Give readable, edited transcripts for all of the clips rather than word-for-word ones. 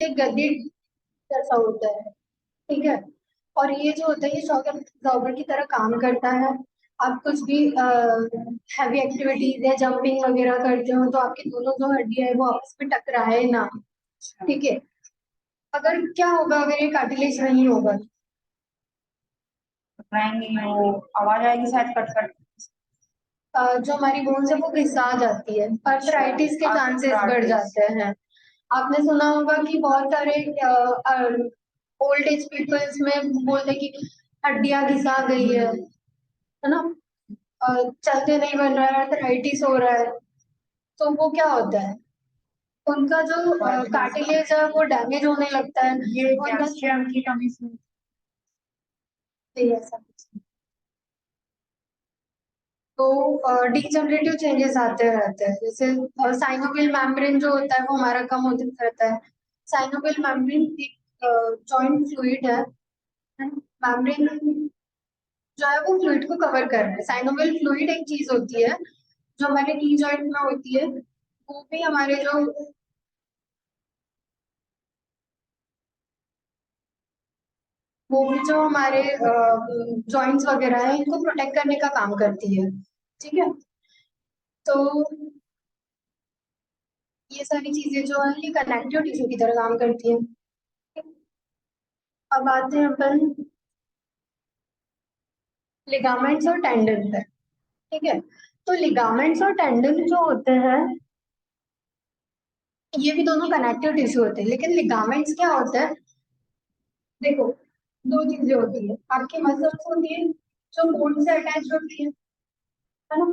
एक गद्दी जैसा होता है। ठीक है। और ये जो होता है ये शॉक एब्जॉर्बर की तरह काम करता है। आप कुछ भी हैवी एक्टिविटीज या जंपिंग वगैरह करते हो तो आपकी दोनों जो हड्डियां है वो आपस में टकराए ना। ठीक है। अगर क्या होगा अगर ये कार्टिलेज नहीं होगा? टकराएंगे वो, आवाज आएगी शायद कट कट। जो हमारी बोन्स है वो घिसा जाती है, आर्थराइटिस के चांसेस बढ़ जाते हैं। आपने सुना होगा कि बहुत सारे ओल्ड एज पीपल्स में बोलते हैं कि हड्डियां घिसा गई है ना। चलते नहीं बन रहा है, आर्थराइटिस हो रहा है। तो वो क्या होता है, उनका जो कार्टिलेज है वो डैमेज होने लगता है। ये और कैल्शियम की कमी से। ऐसा तो डिजनरेटिव चेंजेस आते रहते हैं, जैसे साइनोवियल मेम्ब्रेन जो होता है वो हमारा कम होते रहता है। साइनोवियल मेम्ब्रेन एक जॉइंट फ्लूइड है। मेम्ब्रेन जो है वो फ्लूइड को कवर कर रहा है। साइनोवियल फ्लूइड एक चीज होती है जो हमारे नी जॉइंट में होती है। वो भी हमारे जो हमारे जॉइंट्स वगैरह है इनको प्रोटेक्ट करने का काम करती है। ठीक है। तो ये सारी चीजें जो है ये कनेक्टिव टिश्यू की तरह काम करती है। अब आते हैं अपन लिगामेंट्स और टेंडन पे। ठीक है। तो लिगामेंट्स और टेंडन जो होते हैं ये भी दोनों कनेक्टिव टिश्यू होते हैं, लेकिन लिगामेंट्स क्या होता है? देखो, दो चीजें होती है, आपकी मसल्स होती है जो बोन से अटैच होती है ना।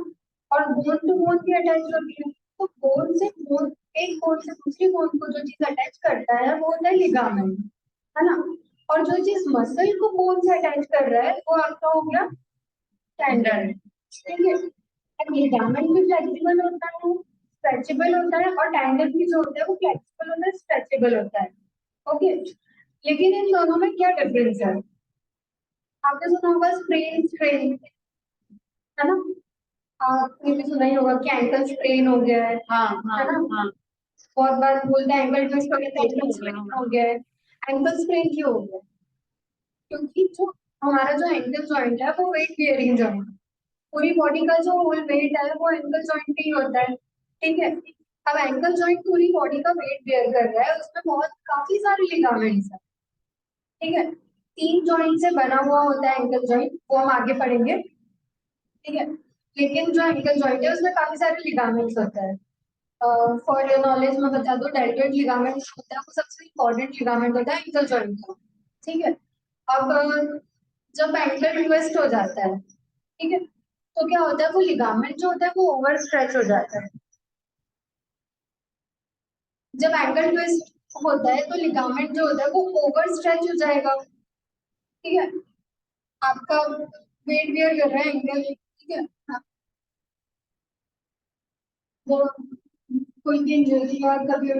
और बोन टू बोन भी अटैच होती है। तो बोन से बोन, एक बोन से दूसरी बोन को जो चीज अटैच करता है वो होता है लिगामेंट, है ना। और जो चीज मसल को बोन से अटैच कर रहा है वो आपका हो गया टेंडन। ठीक है। अब लिगामेंट भी फ्लेक्सिबल होता है, स्ट्रेचेबल होता है, और टेंडन भी जो होता है वो फ्लेक्सिबल होता है, स्ट्रेचेबल होता है। ओके। लेकिन इन दोनों में क्या डिफरेंस है? आपने सुना होगा स्प्रेन स्ट्रेन, है ना। आपने भी सुना ही होगा कि एंकल स्प्रेन हो गया हाँ हाँ है ना। हाँ। बहुत बार बोलते हैं एंकल ट्विस्ट हो गया, तो एंकल स्प्रेन हो गया है। एंकल स्प्रेन क्यों हो गया? क्योंकि जो हमारा जो एंकल जॉइंट है वो वेट बियरिंग जॉइंट, पूरी बॉडी का जो होल वेट है वो एंकल जॉइंट पे ही होता है। ठीक है। अब एंकल जॉइंट पूरी बॉडी का वेट बेयर कर रहा है, उसमें बहुत काफी सारे लिगामेंट्स है। ठीक है। तीन जॉइंट से बना हुआ होता है एंकल जॉइंट, वो हम आगे पढ़ेंगे। ठीक है। लेकिन जो एंकल जॉइंट है उसमें काफी सारे लिगामेंट्स होते हैं। फॉर योर नॉलेज मैं बता दूं, डेल्टोइड लिगामेंट होता है वो सबसे इंपॉर्टेंट लिगामेंट होता है एंकल जॉइंट का। ठीक है। अब जब एंकल ट्विस्ट हो जाता है, ठीक है, तो क्या होता है वो लिगामेंट जो होता है वो ओवर स्ट्रेच हो जाता है। जब एंकल ट्विस्ट होता है तो लिगामेंट जो होता है वो ओवर स्ट्रेच हो जाएगा। ठीक है। आपका वेट बियर कर रहा है एंकल, ठीक है। वो कोई भी इंजरी या कभी हो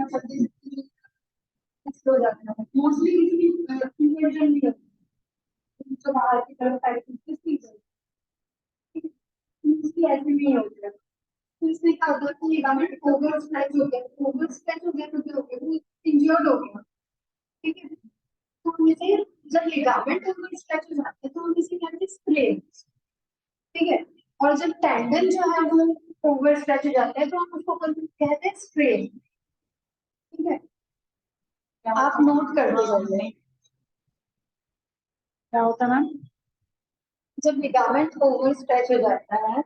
जाता है मोस्टली इसकी इन्वर्जन नहीं होती, जो बाहर की तरफ साइड की इसकी ऐसे नहीं होती है। तो इसमें क्या होता है कि लिगामेंट ओवर स्ट्रेच हो गया, ओवर स्ट्रेच हो गया तो क्या हो गया, वो इंजर्ड हो गया। ठीक है। तो हम इसे, जब लिगामेंट ओवर स्ट्रेच हो जाते हैं तो हम इसे कहते हैं स्प्रेन। ठीक है। और जब टेंडन जो है वो ओवर स्ट्रेच हो जाता है तो हम उसको कहते हैं स्ट्रेन। ठीक है। आप नोट करते जाइए। क्या होता है मैम? जब लिगामेंट ओवर स्ट्रेच हो जाता है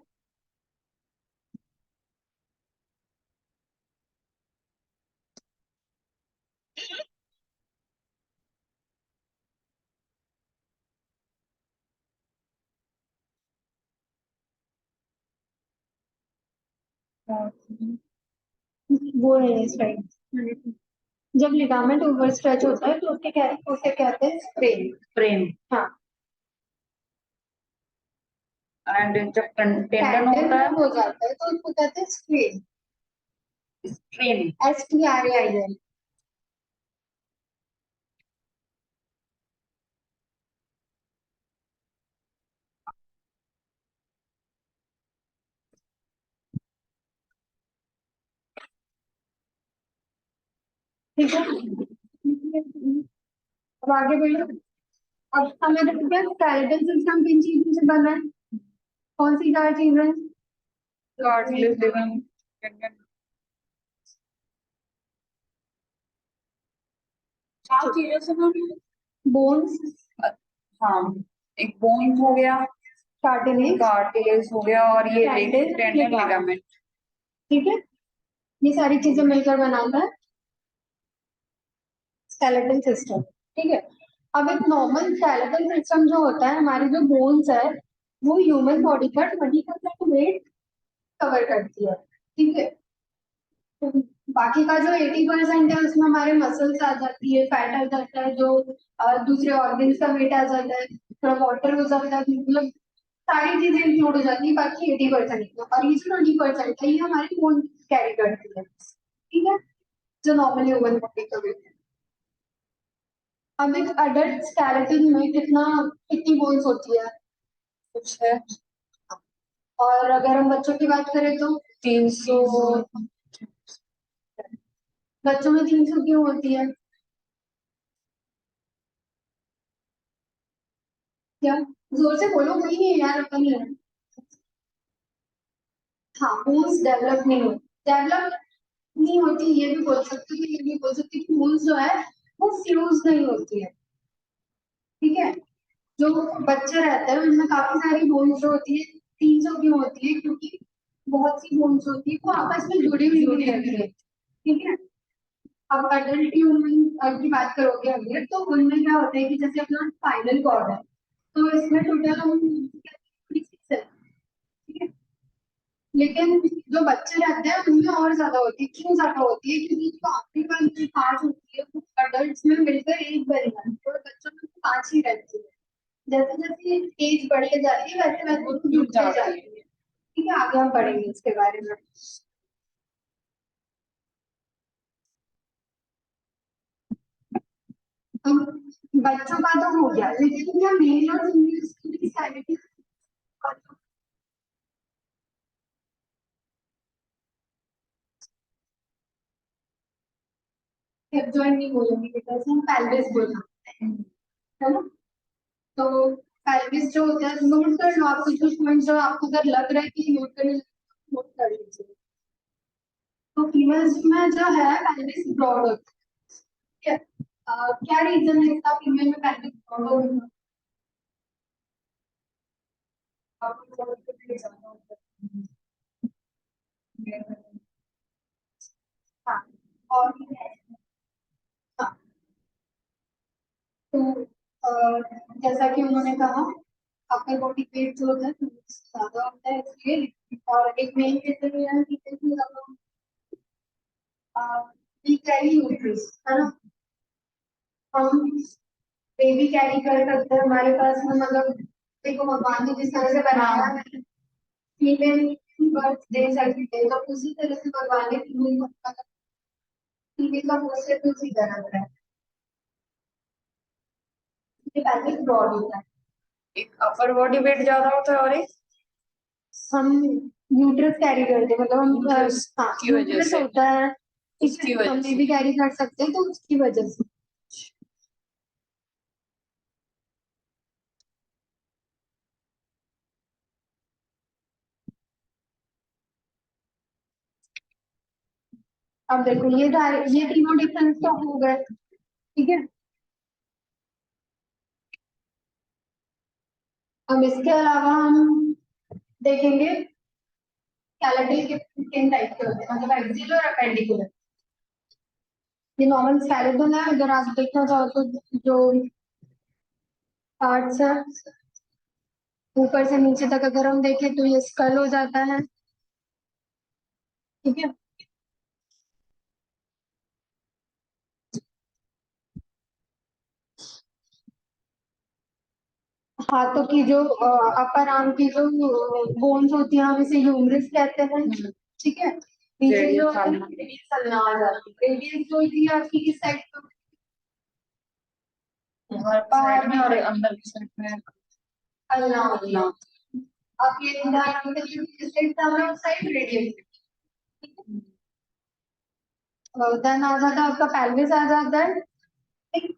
वो है स्ट्रेच। जब लिगामेंट ओवर स्ट्रेच होता है तो उसे कहते हैं स्प्रेन। फ्रेम। हाँ। एंड जब टेंडन टेंडन होता है, जब हो जाता है तो उसको कहते हैं स्प्रेन। स्ट्रेन। STRAIN। ठीक है। अब आगे बढ़ो। अब हमें देखते हैं स्केलेटल सिस्टम किन चीजों से बना है, कौन सी चार चीजें? Cartilage, ligament, tendon. चार चीजों से बना है। बोन्स, हाँ, एक बोन हो गया, कार्टिलेज, कार्टिलेज हो गया, और ये टेंडन, टेंडन, लिगामेंट। लिगामेंट। ठीक है, ये सारी चीजें मिलकर बनाता है स्केलेटल सिस्टम। ठीक है, अब एक नॉर्मल स्केलेटल सिस्टम जो होता है, हमारी जो बोन्स है वो ह्यूमन बॉडी का 20% वेट कवर करती है। ठीक है, तो बाकी का जो 80% है उसमें हमारे मसल्स आ जाती है, फैट आ जाता है, जो दूसरे ऑर्गन्स का वेट आ जाता है, थोड़ा वाटर हो जाता है, मतलब सारी चीजें इंक्लूड हो जाती है बाकी 80% में। और ये जो 20% है ये हमारी बोन कैरी करती है। ठीक है, जो नॉर्मल ह्यूमन बॉडी का वेट है। अब एक अडल्ट स्केलेटन में कितनी बोन्स होती है? कुछ है। और अगर हम बच्चों की बात करें तो 300। बच्चों में 300 क्यों होती है? क्या, जोर से बोलो, कोई नहीं है यार, अपन नहीं है। हाँ, बोन्स डेवलप नहीं होती, डेवलप नहीं होती ये भी बोल सकती हूँ, ये भी बोल सकती हूँ, बोन्स जो है वो फ्यूज नहीं होती है। ठीक है, जो बच्चे रहते हैं उनमें काफी सारी बोन्स जो होती है, 300 क्यों होती है? क्योंकि बहुत सी बोन्स होती है वो आपस में जुड़ी हुई नहीं रहती है। ठीक है, अब अडल्ट ह्यूमन की बात करोगे अगर, तो उनमें क्या होता है कि जैसे अपना स्पाइनल कॉर्ड है, तो इसमें टोटल हम 26 है। ठीक है, लेकिन जो बच्चे रहते हैं उनमें और ज्यादा होती है। क्यों ज्यादा होती है? क्योंकि जो आखिरी वाली जो पार्ट होती है वो अडल्ट में मिलकर एक बन जाती है और बच्चों में तो 5 ही रहती है। जैसे जैसे एज बढ़ती जाती है वैसे वैसे वो जुड़ते जाती है। ठीक है, आगे हम पढ़ेंगे इसके बारे में। अब बच्चों का तो हो गया, लेकिन क्या मेल और फीमेल की भी सैनिटी हिप जॉइंट नहीं बोलेंगे बेटा, हम पेल्विस बोलना है ना। तो पेल्विस जो होता है, नोट कर लो आप कुछ पॉइंट, जो आपको अगर लग रहा है कि नोट करने, नोट कर लीजिए। तो फीमेल्स में जो है पेल्विस ब्रॉड होता है। ठीक है, क्या रीजन है इसका फीमेल में पेल्विस ब्रॉड होने का? आपको बहुत कुछ नहीं जानना होता है। हाँ, और हाँ, तो जैसा कि उन्होंने कहा, अपर बॉडी वेट जो होता है ज्यादा होता है इसलिए। और एक मेन रीजन ये है कि वी कैरी यूट्रस, है ना। हम बेबी कैरी कर सकते हैं, हमारे पास में मतलब देखो भगवान ने जिस तरह से बनाया है, फीमेल बर्थ दे सकती है, तो उसी तरह से भगवान ने फीमेल का पोस्चर भी उसी तरह का है। ये पैकेज ब्रॉड होता है। एक अपर बॉडी वेट ज्यादा होता है और एक हम यूट्रस कैरी करते हैं, मतलब हम Uterus हाँ, की वजह यूट्रस से। होता है, उसकी वजह हम से। बेबी कैरी कर सकते हैं तो उसकी वजह से। अब देखो ये तीनों डिफरेंस तो हो गए। ठीक है, अब इसके अलावा हम देखेंगे स्केलेटल के किन टाइप के होते हैं, मतलब एक्सियल और अपेंडिकुलर। ये नॉर्मल स्केलेटन है, अगर आप देखना चाहो तो जो पार्ट्स है ऊपर से नीचे तक अगर हम देखें तो ये स्कल हो जाता है। ठीक है, हाथों की जो अपर आर्म की जो बोन्स होती है हम इसे ह्यूमरस कहते हैं। ठीक है, नीचे जो रेडियस सलना आ जाती है, रेडियस जो होती है आपकी किस साइड पे? साइड में और अंदर की साइड में सलना। अल्लाह। अब ये उदाहरण के लिए किस साइड सलना, उस साइड रेडियस। देन आ जाता है आपका पेल्विस आ जाता है। ठीक,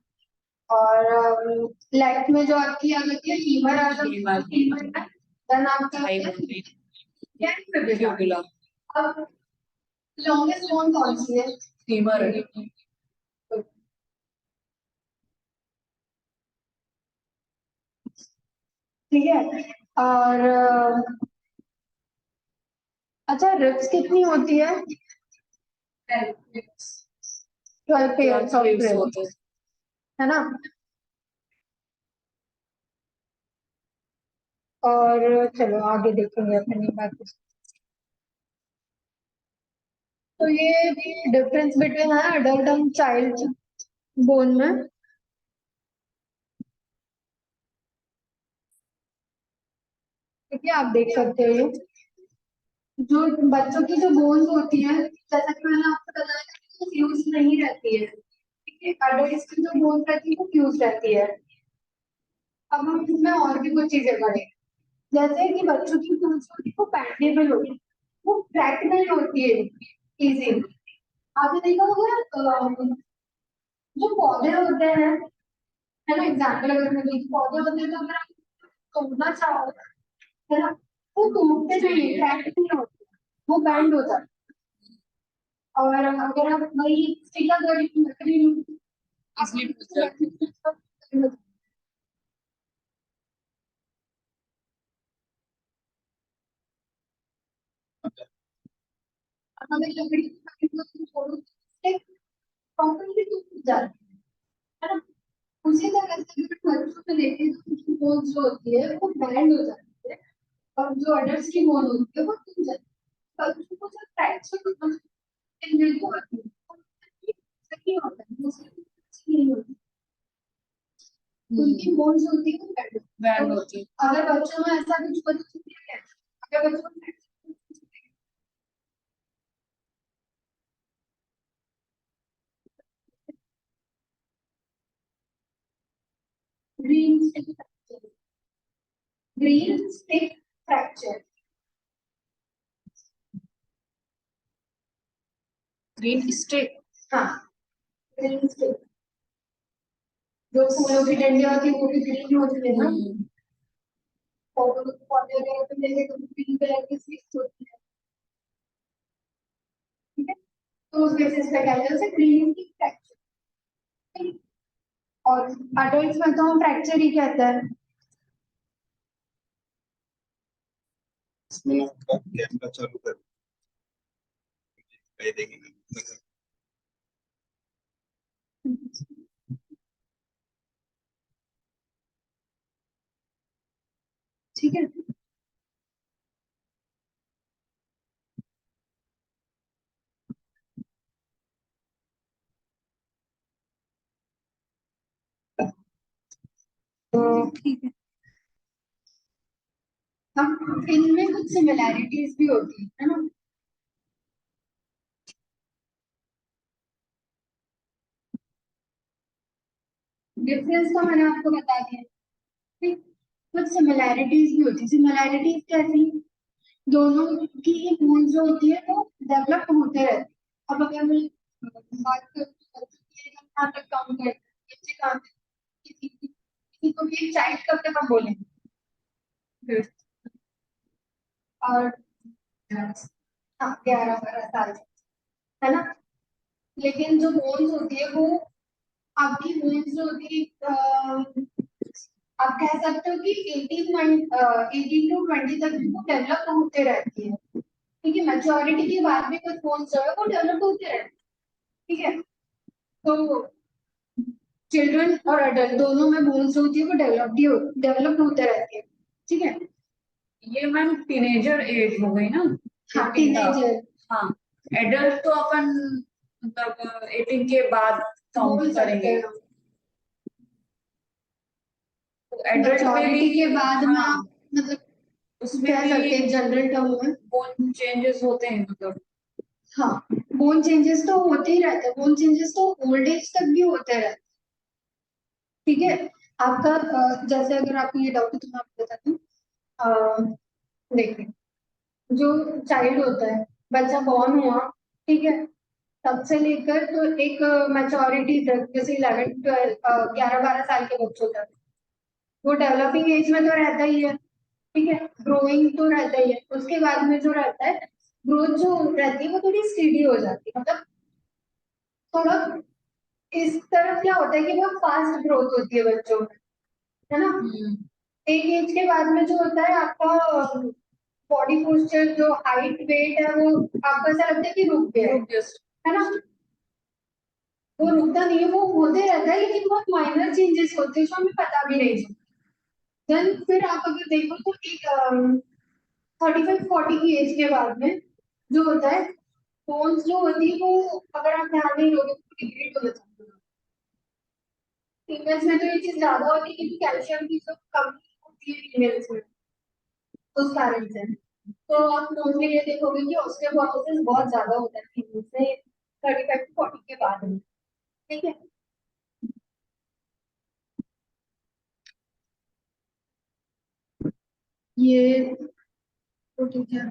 और लाइफ में जो आपकी आ जाती है फीवर आ जाती है, फीवर है, देन आपका फ्यूबुला अब लॉन्गेस्ट बोन कौन सी है? फीमर ठीक है। और अच्छा, रिब्स कितनी होती है? 12 पेयर्स ऑफ वेव्स रिब्स, होते हैं। है ना? और चलो आगे देखेंगे अपनी बात। तो ये डिफरेंस बिटवीन है अडल्ट एंड चाइल्ड बोन में। ठीक है, आप देख सकते हो ये जो बच्चों की जो बोन्स होती है, जैसा कि मैंने आपको बताया कि फ्यूज नहीं रहती है। ठीक है, अडल्ट की जो बोन रहती है वो फ्यूज रहती है। अब हम इसमें और भी कुछ चीजें करें, जैसे कि बच्चों की बोन्स होती है वो बैंडेबल होती है, वो क्रैक नहीं होती है इजीली। आपने देखा होगा जो पौधे होते हैं, है ना, एग्जाम्पल अगर मैं दूं, पौधे होते हैं तो अगर आप तोड़ना चाहो, है ना, वो टूटते नहीं, क्रैक नहीं होते, वो बैंड हो जाते हैं। और अगर आप वही स्टिकर लकड़ी इसलिए पूछ रहा हमें लकड़ी की छोड़ो प्रॉपर्ली टूट जाती है ना। उसी तरह से अगर बच्चों में देखें तो उनकी बोन जो होती है वो बैंड हो जाती है, और जो अडल्ट की बोन होती है वो टूट जाती है। बच्चों को जब फ्रैक्चर इंजरी होती है सही होता है, उसकी नहीं होती, उनकी बोन्स होती है वो बैंड बैंड। होती है। अगर बच्चों में ऐसा कुछ बच्चों है, अगर बच्चों में green stick fracture, green stick fracture, green stick हाँ, ग्रीन स्टिक, जो फूलों की डंडियां होती है वो भी ग्रीन होती है ना, पौधों पौधे वगैरह पे देखे तो ग्रीन कलर की स्टिक्स होती है। ठीक है, तो उस बेसिस पे कहते हैं उसे ग्रीन स्टिक फ्रैक्चर। और अडल्ट में तो हम फ्रैक्चर ही कहते हैं। इसमें आपका कैमरा चालू कर दिखाई देंगे। ठीक है, तो ठीक है, हम इनमें कुछ सिमिलैरिटीज भी होती है ना। डिफरेंस तो मैंने आपको बता दिया, ठीक। कुछ सिमिलैरिटीज भी होती है। सिमिलैरिटीज कैसी? दोनों की बोन जो होती है वो डेवलप होते रहते हैं। अब अगर मैं बात करूँ कहाँ तक काउंट करते हैं, बच्चे कहाँ तक, किसी को भी चाइल्ड कब तक हम बोलेंगे, और हाँ 11-12 साल से, है ना। लेकिन जो बोन्स होती है वो, आपकी बोन्स जो होती है आप कह सकते हो कि 18 टू 20 तक भी वो डेवलप होते रहती है। ठीक है, मैच्योरिटी के बाद भी कुछ बोन्स जो है वो डेवलप होते रहते हैं। ठीक है, तो चिल्ड्रन और अडल्ट दोनों में बोन्स जो होती है वो डेवलप होते रहते हैं। ठीक है, ये मैम टीनेजर एज हो गई ना। हाँ 18 का। टीनेजर हाँ, एडल्ट तो अपन मतलब 18 के बाद बोल काउंट सकते करेंगे। हैं। तो एडल्ट में मैच्योरिटी भी के बाद में हाँ, आप मतलब उसमें कह सकते हैं भी जनरल टर्म में। बोन चेंजेस होते हैं मतलब। हाँ, बोन चेंजेस तो होते ही रहते हैं, बोन चेंजेस तो ओल्ड एज तक भी होते रहते हैं। ठीक है, आपका जैसे अगर आपको ये डाउट है तो मैं आपको बताती हूँ। देखिए, जो चाइल्ड होता है, बच्चा बॉर्न हुआ, ठीक है, तब से लेकर तो एक मैच्योरिटी तक, जैसे 11 12 11 12 साल के बच्चों तक, वो डेवलपिंग एज में तो रहता ही है, ठीक है, ग्रोइंग तो रहता ही है। उसके बाद में जो रहता है, ग्रोथ जो रहती है वो थोड़ी स्टीडी हो जाती है, मतलब थोड़ा इस तरफ क्या होता है कि बहुत फास्ट ग्रोथ होती है बच्चों में, है ना। एक एज के बाद में जो होता है आपका बॉडी पोस्चर, जो हाइट वेट है, वो आपको ऐसा लगता है कि रुक गया है ना। वो रुकता नहीं है, वो होते रहता है, लेकिन बहुत माइनर चेंजेस होते हैं जो हमें पता भी नहीं चलता। देन फिर आप अगर देखो तो एक 35 40 की एज के बाद में जो होता है, बोन्स जो होती है वो, अगर आप ध्यान नहीं दोगे तो डिग्रेड हो जाती है। फीमेल्स में तो ये चीज ज्यादा होती है क्योंकि कैल्शियम की जो कमी होती है फीमेल्स में, उस कारण से। तो आप मोस्टली ये देखोगे कि ऑस्टियोपोरोसिस बहुत ज्यादा होता है फीमेल्स में 35 40 के बाद में, ठीक है। ये तो ठीक है।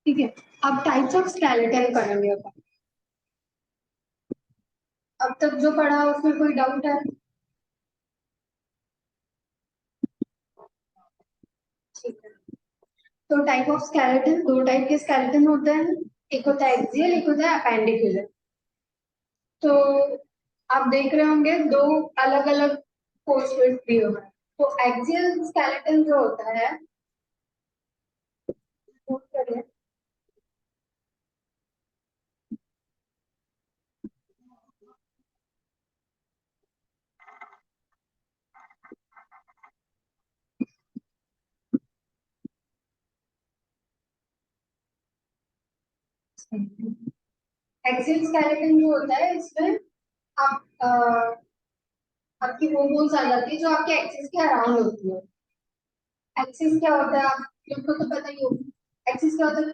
ठीक है, अब टाइप्स ऑफ स्केलेटन करेंगे अपन। अब तक जो पढ़ा उसमें कोई डाउट है? ठीक है, तो टाइप ऑफ स्केलेटन, दो टाइप के स्केलेटन होते हैं, एक होता है एक्सियल, एक होता है अपेंडिकुलर। तो आप देख रहे होंगे दो अलग अलग पोस्टर्स दिए हुए हैं। तो एक्सियल स्केलेटन जो होता है, नोट करिए, एक्सियल स्केलेटन जो होता है इसमें आप आपकी वो बोन्स आ जाती है जो आपके एक्सिस के अराउंड होती है। एक्सिस क्या होता है आप लोगों को तो पता ही होगा, एक्सिस क्या होता है,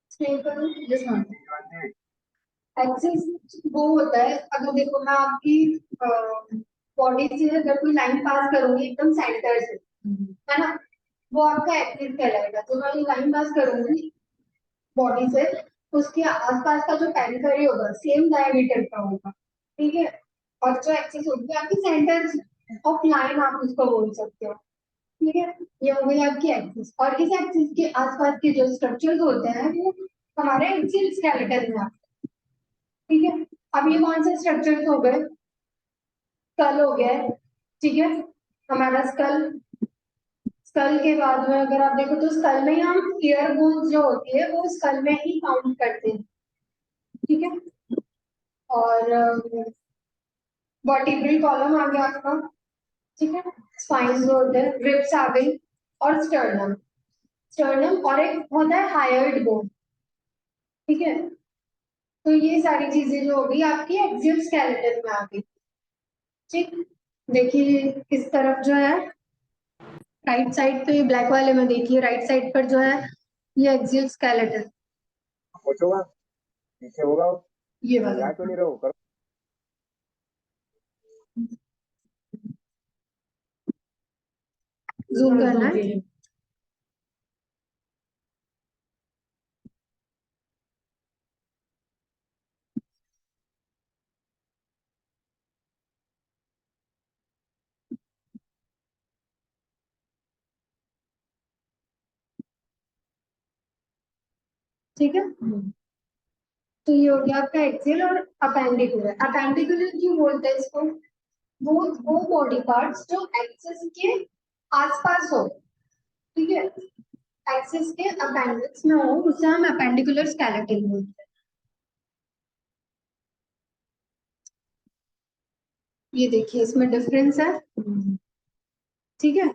एक्सप्लेन करूं जिसमें एक्सिस वो होता है, अगर देखो मैं आपकी बॉडी से अगर कोई लाइन पास करूंगी एकदम सेंटर से, है ना, वो आपका एक्सिस कहलाएगा। तो मैं ये लाइन पास करूंगी बॉडी से, उसके आसपास का जो पेरिफेरी होगा सेम डायमीटर का होगा, ठीक है। और जो एक्सिस होगी आपकी सेंटर ऑफ लाइन, आप उसको बोल सकते हो, ठीक है। ये हो गई आपकी एक्सिस, और इस एक्सिस के आसपास के जो स्ट्रक्चर्स होते हैं वो हमारे एक्सियल स्केलेटन में आते हैं, ठीक है। अब ये कौन से स्ट्रक्चर्स हो गए, स्कल हो गया है, ठीक है, हमारा स्कल। स्कल के बाद में अगर आप देखो तो स्कल में ही हम ईयर बोन्स जो होती है वो स्कल में ही काउंट करते हैं, ठीक है। और वर्टिब्रल कॉलम आ गया आपका, ठीक है। स्पाइन जो होते हैं, रिब्स आ गई, और स्टर्नम। स्टर्नम और एक होता है हायर्ड बोन, ठीक है। तो ये सारी चीजें जो होगी आपकी एक्सियल स्केलेटन में आ गई, ठीक। देखिए इस तरफ जो है राइट साइड पे, ब्लैक वाले में देखिए राइट साइड पर जो है ये एक्सियल स्केलेटन, पूछूंगा पीछे होगा ये वाला याद तो नहीं रहो करो जूम करना है। ठीक है, तो ये हो गया आपका एक्सियल और अपेंडिकुलर। अपेंडिकुलर क्यों बोलते हैं इसको, वो बॉडी पार्ट्स जो एक्सिस के आसपास हो, ठीक है, एक्सिस के अपेंडिक्स में हो, उसे हम अपेंडिकुलर स्केलेटन बोलते हैं। ये देखिए इसमें डिफरेंस है, ठीक है।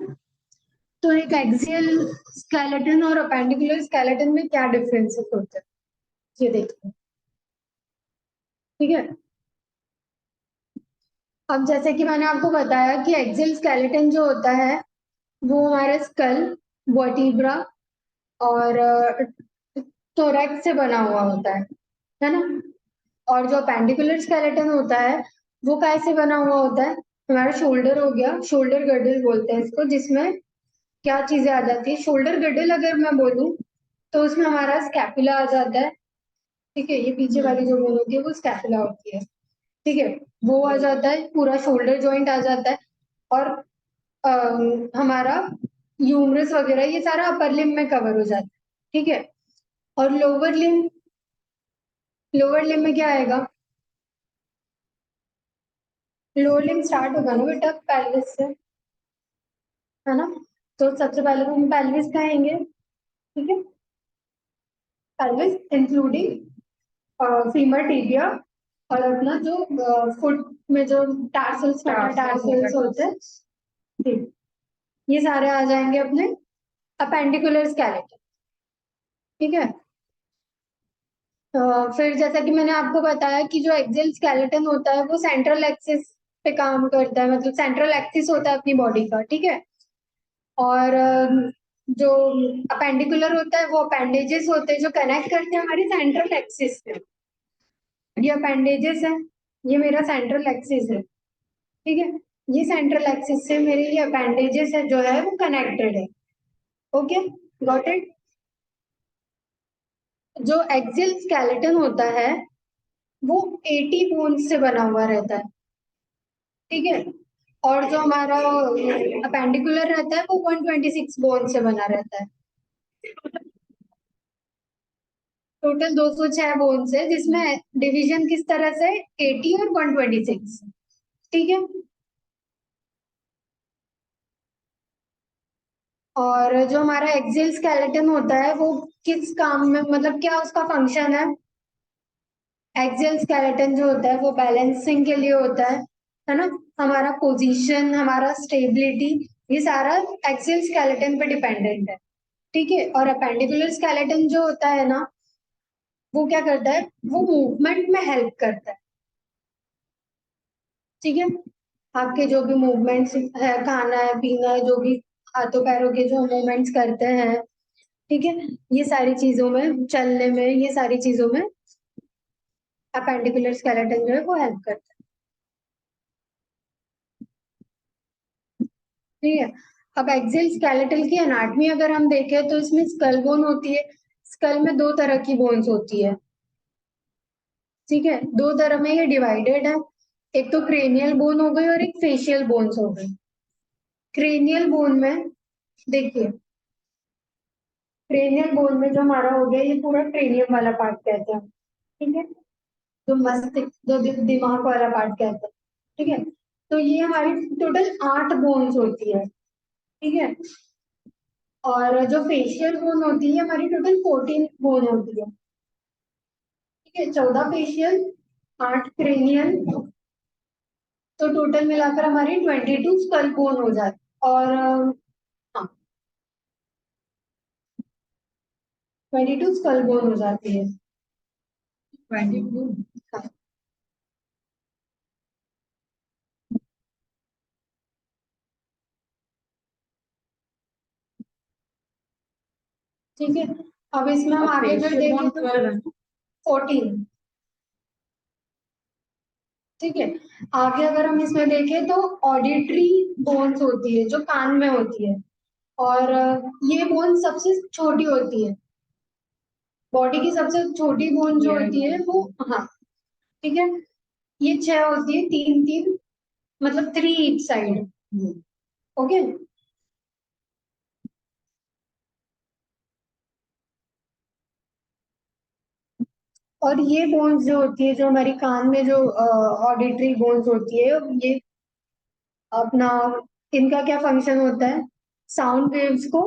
तो एक एक्सियल स्केलेटन और अपेंडिकुलर स्केलेटन में क्या डिफरेंसेस होते हैं, ये देखिए, ठीक है। अब जैसे कि मैंने आपको बताया कि एक्सियल स्केलेटन जो होता है वो हमारे स्कल, वर्टिब्रा और थोरैक्स से बना हुआ होता है ना। और जो अपेंडिकुलर स्केलेटन होता है वो कैसे बना हुआ होता है, हमारा शोल्डर हो गया, शोल्डर गर्डल बोलते हैं इसको, जिसमें क्या चीजें आ जाती है, शोल्डर गिrdle अगर मैं बोलूँ तो उसमें हमारा स्कैपुला आ जाता है, ठीक है, ये पीछे वाली जो बोन होती है वो स्कैपुला होती है, ठीक है, वो आ जाता है, पूरा शोल्डर जॉइंट आ जाता है, और हमारा यूमरस वगैरह ये सारा अपर लिम्ब में कवर हो जाता है, ठीक है। और लोअर लिम्ब में क्या आएगा, लोअर लिम्ब स्टार्ट होगा ना बेटा पेल्विस से, है ना, तो सबसे पहले तो हम पेल्विस खाएंगे, ठीक है, पेल्विस इंक्लूडिंग फीमर टिबिया, और अपना जो फुट में जो टार्सल्स टार्सल्स होते हैं, ठीक, ये सारे आ जाएंगे अपने अपेंडिकुलर स्केलेटन, ठीक है। फिर जैसा कि मैंने आपको बताया कि जो एक्सियल स्केलेटन होता है वो सेंट्रल एक्सिस पे काम करता है, मतलब सेंट्रल एक्सिस होता है अपनी बॉडी का, ठीक है। और जो अपेंडिकुलर होता है वो अपेंडेजेस होते हैं जो कनेक्ट करते हैं हमारी सेंट्रल एक्सिस से, ये अपेंडेजेस है, ये मेरा सेंट्रल एक्सिस है, ठीक है, ये सेंट्रल एक्सिस से मेरे ये अपेंडेजेस है जो है वो कनेक्टेड है, ओके, गॉट इट। जो एक्सियल स्केलेटन होता है वो 80 बोन्स से बना हुआ रहता है, ठीक है, और जो हमारा अपेंडिकुलर रहता है वो 126 बोन से बना रहता है, टोटल 206 बोन्स है जिसमें डिवीजन किस तरह से 80 और 126, ठीक है। और जो हमारा एक्सियल स्केलेटन होता है वो किस काम में, मतलब क्या उसका फंक्शन है, एक्सियल स्केलेटन जो होता है वो बैलेंसिंग के लिए होता है ना, हमारा पोजीशन, हमारा स्टेबिलिटी, ये सारा एक्सियल स्केलेटन पे डिपेंडेंट है, ठीक है। और अपेंडिकुलर स्केलेटन जो होता है ना वो क्या करता है, वो मूवमेंट में हेल्प करता है, ठीक है, आपके जो भी मूवमेंट्स है, खाना है पीना है, जो भी हाथों पैरों के जो मूवमेंट्स करते हैं, ठीक है, ये सारी चीजों में, चलने में, ये सारी चीजों में अपेंडिकुलर स्केलेटन जो है वो हेल्प करता है, ठीक है। अब एक्सियल स्केलेटल की एनाटमी अगर हम देखें तो इसमें स्कल बोन होती है, स्कल में दो तरह की बोन्स होती है, ठीक है, दो तरह में ये डिवाइडेड है, एक तो क्रेनियल बोन हो गई और एक फेशियल बोन्स हो गई। क्रेनियल बोन में देखिए, क्रेनियल बोन में जो हमारा हो गया ये पूरा क्रेनियम वाला पार्ट कहते हैं, ठीक है, जो मस्तिष्क जो दिमाग वाला पार्ट कहते हैं, ठीक है, तो ये हमारी टोटल 8 बोन्स होती है, ठीक है। और जो फेशियल बोन होती है हमारी टोटल 14 बोन होती है, ठीक है, 14 फेशियल, 8 क्रेनियल, तो टोटल मिलाकर हमारी 22 स्कल बोन हो जाती, और हाँ 22 स्कल बोन हो जाती है, 22। हाँ, ठीक है। अब इसमें हम आगे फिर देखें तो 14, ठीक है। आगे अगर हम इसमें देखें तो ऑडिटरी बोन्स होती है जो कान में होती है, और ये बोन सबसे छोटी होती है, बॉडी की सबसे छोटी बोन जो होती है वो, हाँ, ठीक है, ये 6 होती है, तीन तीन, मतलब 3 ईच साइड, ओके। और ये बोन्स जो होती है, जो हमारी कान में जो ऑडिटरी बोन्स होती है, ये अपना, इनका क्या फंक्शन होता है, साउंड वेव्स को,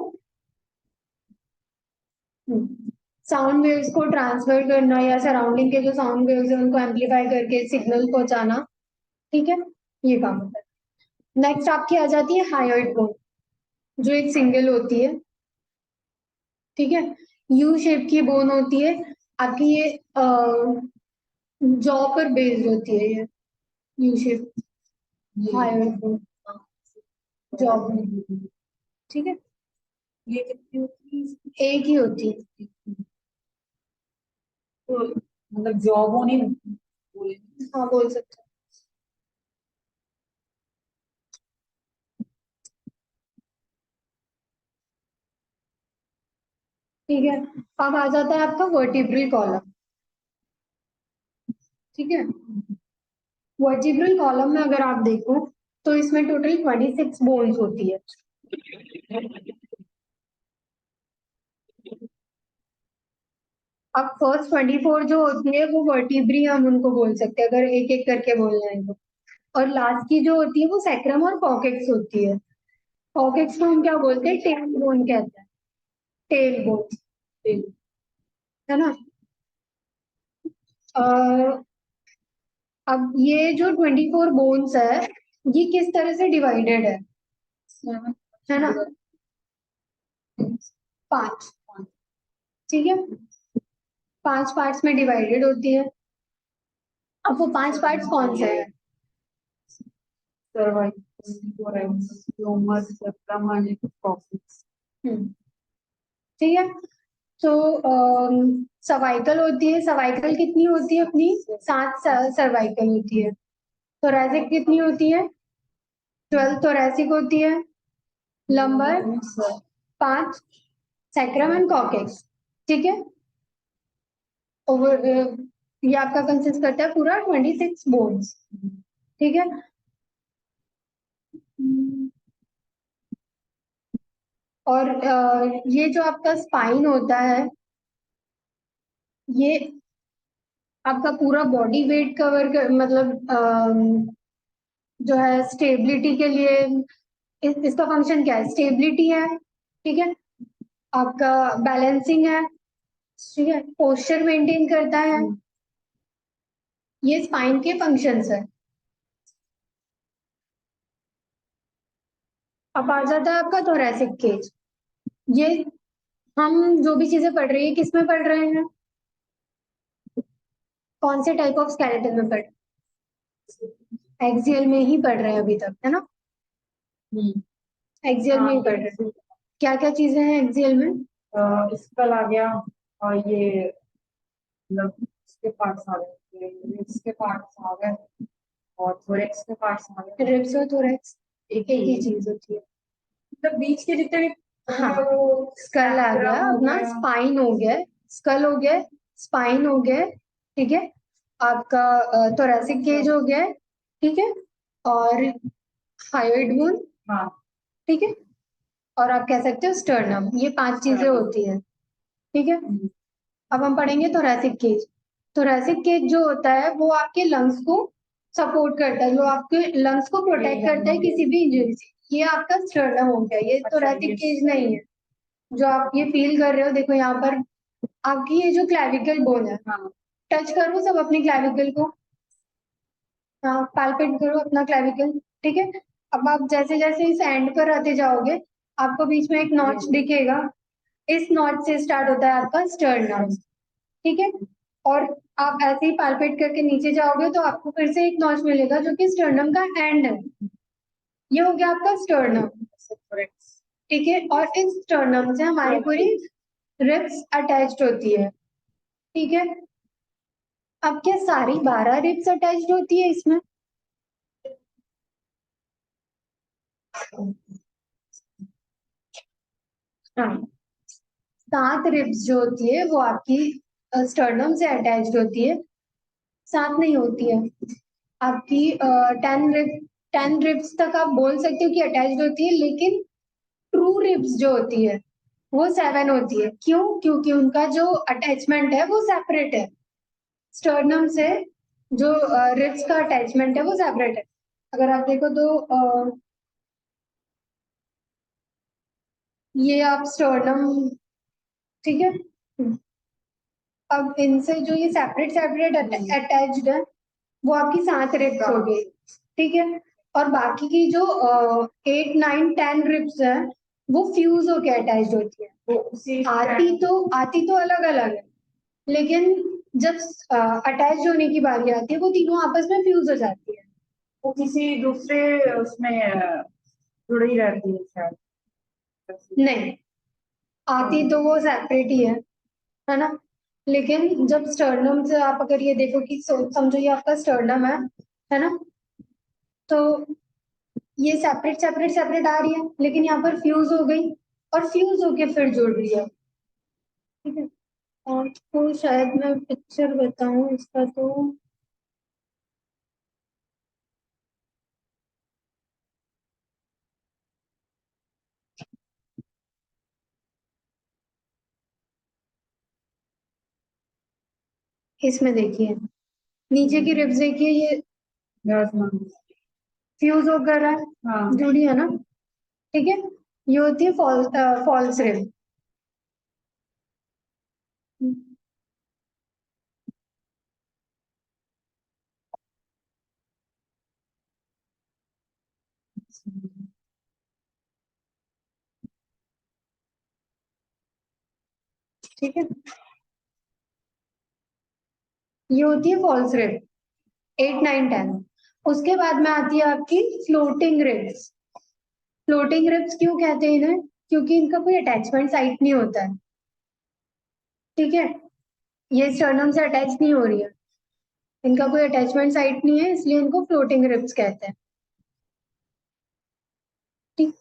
साउंड वेव्स को ट्रांसफर करना या सराउंडिंग के जो साउंड वेव्स है उनको एम्पलीफाई करके सिग्नल पहुंचाना, ठीक है, ये काम होता है। नेक्स्ट आपकी आ जाती है हायोइड बोन, जो एक सिंगल होती है, ठीक है, यू शेप की बोन होती है आपकी, ये जॉ पर बेस्ड होती है, ये U shape hyoid bone, jaw पर, ठीक है, ये कितनी होती है? एक ही होती है, तो मतलब जॉब होनी बोले। हाँ बोल सकते हैं। ठीक है। अब आ जाता है आपका वर्टिब्रल कॉलम। ठीक है, वर्टिब्रल कॉलम में अगर आप देखो तो इसमें टोटल 26 बोन्स होती है। अब फर्स्ट 24 जो होती है वो वर्टिब्री हम उनको बोल सकते हैं अगर एक एक करके बोलना है तो। और लास्ट की जो होती है वो सैक्रम और कॉकेक्स होती है। कॉकेक्स को हम क्या बोलते हैं, टेल बोन कहते हैं, टेल बोन, है ना। अब ये जो 24 बोन्स है ये किस तरह से डिवाइडेड है ना, 5, ठीक है, 5 पार्ट्स में डिवाइडेड होती है। अब वो 5 पार्ट्स कौन से हैं? ठीक है, तो सर्वाइकल होती है, सर्वाइकल कितनी होती है अपनी, 7 सर्वाइकल होती है। थोरैसिक कितनी होती है, 12 थोरैसिक होती है। लंबर 5, सैक्रम एंड कॉकेक्स, ठीक है। ओवर ये आपका कंसिस्ट करता है पूरा 26 बोन्स, ठीक है। और ये जो आपका स्पाइन होता है ये आपका पूरा बॉडी वेट कवर कर, मतलब जो है स्टेबिलिटी के लिए इसका फंक्शन क्या है, स्टेबिलिटी है, ठीक है, आपका बैलेंसिंग है, ठीक है, पोस्चर मेंटेन करता है। ये स्पाइन के फंक्शंस है। अब आ जाता है आपका थोरैसिक केज। ये हम जो भी चीजें पढ़ रही है किस में पढ़ रहे हैं, कौन से टाइप ऑफ स्केलेटन में पढ़, एक्सियल में ही पढ़ रहे हैं अभी तक, है ना। एक्सियल में ही पढ़ रहे हैं। क्या क्या चीजें हैं एक्सियल में, स्कल आ गया, और ये मतलब इसके पार्ट्स आ गए, रिब्स के पार्ट्स आ गए, और थोरेक्स के पार्ट्स आ गए। रिब्स और थोरैक्स एक ही चीज होती है। मतलब बीच के जितने भी हाँ, वो स्कल आ गया, हो अपना गया। स्पाइन हो गया, स्कल हो गया, स्पाइन हो गया, ठीक है, आपका थोरैसिक केज हो गया, ठीक है, और हायोइड बोन, हाँ, ठीक है, और आप कह सकते हो स्टर्नम। ये 5 चीजें होती है, ठीक है। अब हम पढ़ेंगे थोरैसिक केज। थोरैसिक केज जो होता है वो आपके लंग्स को सपोर्ट करता है, जो आपके लंग्स को प्रोटेक्ट करता है किसी भी इंजरी से। ये आपका स्टर्नम हो गया, ये थोरैसिक केज नहीं है जो आप ये फील कर रहे हो। देखो यहाँ पर आपकी ये जो क्लैविकल बोन है, टच करो सब अपने क्लैविकल को, हाँ पैल्पेट करो अपना क्लैविकल, ठीक है। अब आप जैसे जैसे इस एंड पर आते जाओगे आपको बीच में एक नॉच दिखेगा, इस नॉच से स्टार्ट होता है आपका स्टर्नम, ठीक है। और आप ऐसे ही पैल्पेट करके नीचे जाओगे तो आपको फिर से एक नॉच मिलेगा जो कि स्टर्नम का एंड है। ये हो गया आपका स्टर्नम, ठीक है। और इस स्टर्नम से हमारी पूरी रिब्स अटैच्ड होती है, ठीक है। अब क्या सारी 12 रिब्स अटैच्ड होती है इसमें, हाँ, 7 रिब्स जो होती है वो आपकी स्टर्नम से अटैच्ड होती है, 7 नहीं होती है आपकी 10 रिब्स तक आप बोल सकते हो कि अटैच्ड होती है, लेकिन ट्रू रिब्स जो होती है वो 7 होती है। क्यों? क्योंकि उनका जो अटैचमेंट है वो सेपरेट है, स्टर्नम से जो रिब्स का अटैचमेंट है वो सेपरेट है। अगर आप देखो तो ये आप स्टर्नम, ठीक है। अब इनसे जो ये सेपरेट सेपरेट अटैच्ड है वो आपकी 7 रिब्स हो गई, ठीक है। और बाकी की जो 8, 9, 10 रिब्स है वो फ्यूज होके अटैच्ड होती है। वो उसी आती तो अलग अलग है, लेकिन जब अटैच होने की बारी आती है वो तीनों आपस में फ्यूज हो जाती है। वो किसी दूसरे उसमें जुड़ी रहती है शायद। नहीं, आती तो वो सेपरेट ही है ना। लेकिन जब स्टर्नम से आप अगर ये देखो कि समझो ये आपका स्टर्नम है ना, तो ये सेपरेट सेपरेट सेपरेट आ रही है लेकिन यहाँ पर फ्यूज हो गई और फ्यूज होके फिर जुड़ रही है, ठीक है। और तो शायद मैं पिक्चर बताऊं इसका, तो इसमें देखिए, नीचे की रिब्स देखिए, ये फ्यूज वगैरह हाँ जुड़ी है ना, ठीक है। ये होती है फॉल्स रिब। ठीक है, ये होती है फॉल्स रिब, 8 9 10। उसके बाद में आती है आपकी फ्लोटिंग रिब्स। फ्लोटिंग रिब्स क्यों कहते हैं इन्हें? क्योंकि इनका कोई अटैचमेंट साइट नहीं होता है, ठीक है। ये स्टर्नम से अटैच नहीं हो रही है, इनका कोई अटैचमेंट साइट नहीं है, इसलिए इनको फ्लोटिंग रिब्स कहते हैं। ठीक,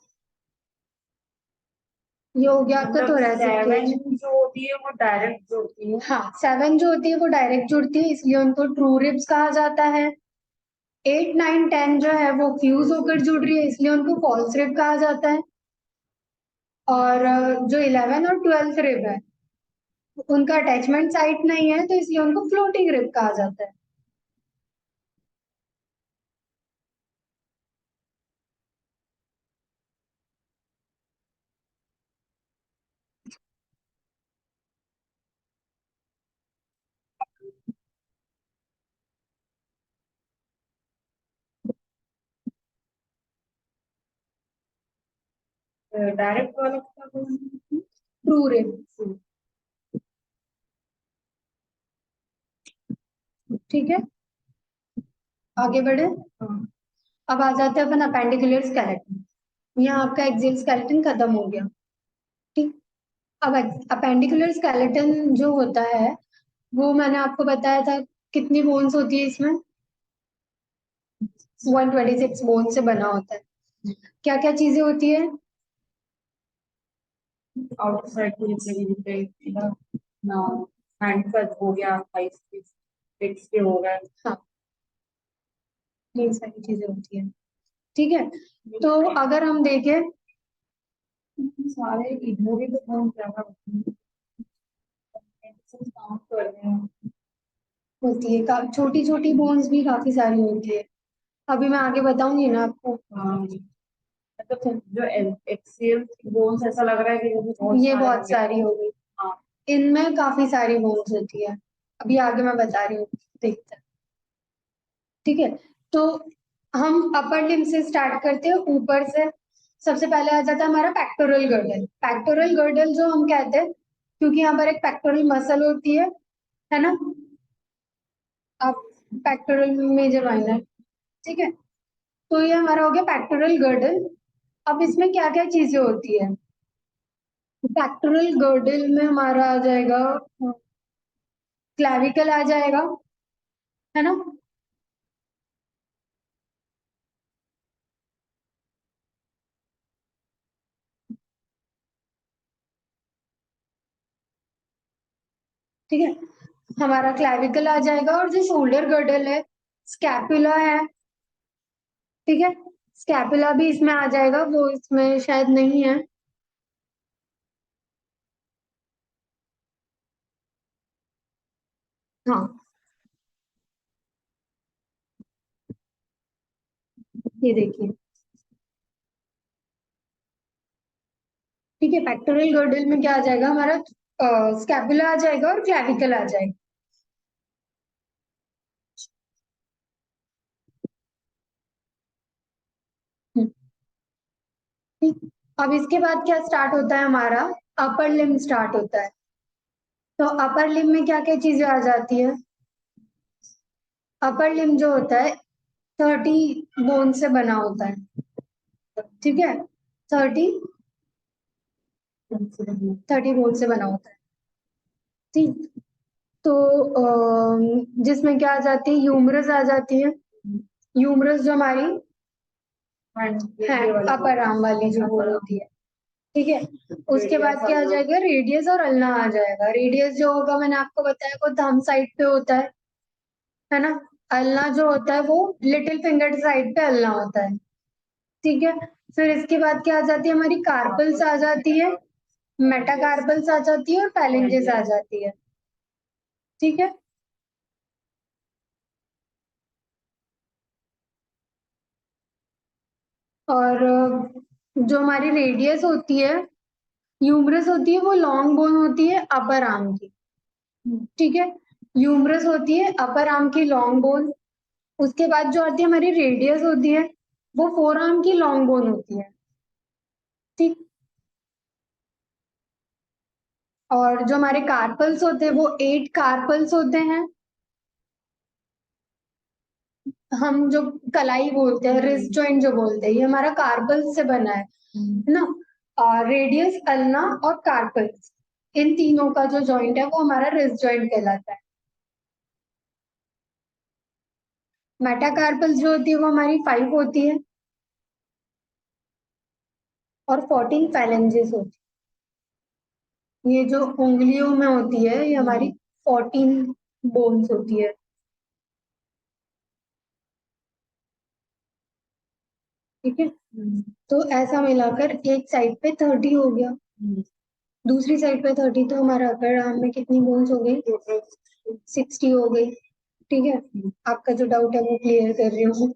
ये हो गया आपका thoracic सेवन cage। जो होती है वो डायरेक्ट जो होती है। हाँ, 7 जो होती है वो डायरेक्ट जुड़ती है, इसलिए उनको ट्रू रिब्स कहा जाता है। 8 9 10 जो है वो फ्यूज होकर जुड़ रही है, इसलिए उनको फॉल्स रिब कहा जाता है। और जो 11 और 12 रिब है, उनका अटैचमेंट साइट नहीं है, तो इसलिए उनको फ्लोटिंग रिब कहा जाता है। डायरेक्ट वाला क्या बोलते हैं? ट्रू रिब, ठीक है। आगे बढ़े, हाँ। अब आ जाते हैं अपन अपेंडिकुलर स्केलेटन। यहाँ आपका एक्सियल स्केलेटन खत्म हो गया, ठीक। अब अपेंडिकुलर स्केलेटन जो होता है, वो मैंने आपको बताया था, कितनी बोन्स होती है इसमें? 126 बोन से बना होता है। क्या क्या चीजें होती है? आउटसाइड की जैसे ना हैंड का हो गया, थाइस के, लेग्स के हो गए। हाँ, ये सारी चीजें होती है, ठीक है। तो अगर हम देखें, सारे इधर ही तो फोन क्या काम कर रहे हैं। होती है छोटी छोटी बोन्स भी काफी सारी होती है, अभी मैं आगे बताऊंगी ना आपको। हाँ, मतलब जो एक्सियल बोन्स ऐसा लग रहा है कि वो भी बहुत ये सारे बहुत होंगे। सारी हो गई, हाँ। इनमें काफी सारी बोन्स होती है, अभी आगे मैं बता रही हूँ, देखते हैं, ठीक है। तो हम अपर लिम्ब से स्टार्ट करते हैं, ऊपर से। सबसे पहले आ जाता है हमारा पेक्टोरल गर्डल। पेक्टोरल गर्डल जो हम कहते हैं, क्योंकि यहाँ पर एक पेक्टोरल मसल होती है ना। अब पेक्टोरल मेजर माइनर, ठीक है। तो ये हमारा हो गया पेक्टोरल गर्डल। अब इसमें क्या क्या चीजें होती है? पेक्टोरल गर्डल में हमारा आ जाएगा, क्लैविकल आ जाएगा, है ना। ठीक है, हमारा क्लैविकल आ जाएगा, और जो शोल्डर गर्डल है, स्कैपुला है, ठीक है। स्कैपुला भी इसमें आ जाएगा, वो इसमें शायद नहीं है। हाँ, ये देखिए, ठीक है। पेक्टोरल गर्डल में क्या आ जाएगा हमारा? स्कैपुला आ जाएगा और क्लैविकल आ जाएगा। हम्म, ठीक। अब इसके बाद क्या स्टार्ट होता है हमारा? अपर लिम्ब स्टार्ट होता है। तो अपर लिम्ब में क्या क्या चीजें आ जाती है? अपर लिम्ब जो होता है 30 बोन से बना होता है, ठीक है। 30 बोन से बना होता है, ठीक। तो जिसमें क्या आ जाती है? ह्यूमरस आ जाती है। ह्यूमरस जो हमारी हैंड है, ये वाला अपर आर्म वाली जो बोन होती है, ठीक है, उसके बाद क्या आ जाएगा, रेडियस और अल्ना आ जाएगा। रेडियस जो होगा मैंने आपको बताया वो थंब साइड पे होता है ना। अल्ना जो होता है वो लिटिल फिंगर साइड पे अल्ना होता है। ठीक है, फिर इसके बाद क्या आ जाती है हमारी, कार्पल्स आ जाती है, मेटाकार्पल्स आ जाती है और पैलेंजेस आ जाती है। ठीक है, और जो हमारी रेडियस होती है, ह्यूमरस होती है, वो लॉन्ग बोन होती है अपर आर्म की। ठीक है, ह्यूमरस होती है अपर आर्म की लॉन्ग बोन। उसके बाद जो आती है हमारी रेडियस होती है, वो फोर आर्म की लॉन्ग बोन होती है। ठीक, और जो हमारे कार्पल्स होते हैं वो 8 कार्पल्स होते हैं। हम जो कलाई बोलते हैं, रिस्ट जॉइंट जो बोलते हैं, ये हमारा कार्पल से बना है ना। और रेडियस, अल्ना और कार्पल्स, इन तीनों का जो जॉइंट है वो हमारा रिस्ट जॉइंट कहलाता है। मेटाकार्पल्स जो होती है वो हमारी 5 होती है और 14 फैलेंजेस होती है। ये जो उंगलियों में होती है ये हमारी 14 बोन्स होती है। ठीक है, तो ऐसा मिलाकर एक साइड पे 30 हो गया, दूसरी साइड पे 30, तो हमारा अपर आर्म में कितनी बोन्स हो गई, 60 हो गई। ठीक है, आपका जो डाउट है वो क्लियर कर रही हूँ।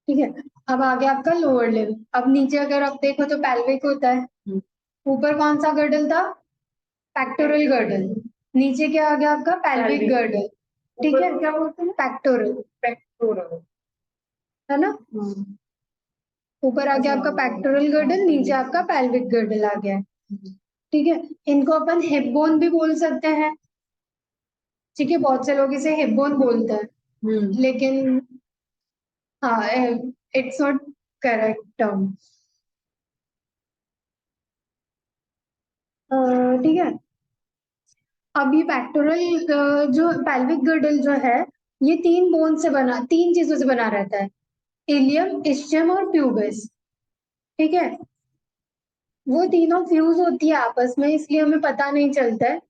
ठीक है, अब आ गया आपका लोअर लिम्ब। अब नीचे अगर आप देखो तो पेल्विक होता है, ऊपर कौन सा गर्डल था, पेक्टोरल गर्डल। नीचे क्या आ गया आपका, पेल्विक गर्डल। ठीक है, क्या बोलते हैं, पेक्टोरल, पेक्टोरल। है ना। ऊपर आ गया आपका पेक्टोरल गर्डल, नीचे आपका पेल्विक गर्डल आ गया है। ठीक है, इनको अपन हिप बोन भी बोल सकते हैं। ठीक है, बहुत से लोग इसे हिप बोन बोलते हैं, लेकिन हाँ, इट्स नॉट करेक्ट टर्म। ठीक है, अब ये पेक्टोरल जो पेल्विक गर्डल जो है, ये 3 बोन से बना, 3 चीजों से बना रहता है, इलियम, इस्चियम और प्यूबिस। ठीक है, वो तीनों फ्यूज होती है आपस में, इसलिए हमें पता नहीं चलता है,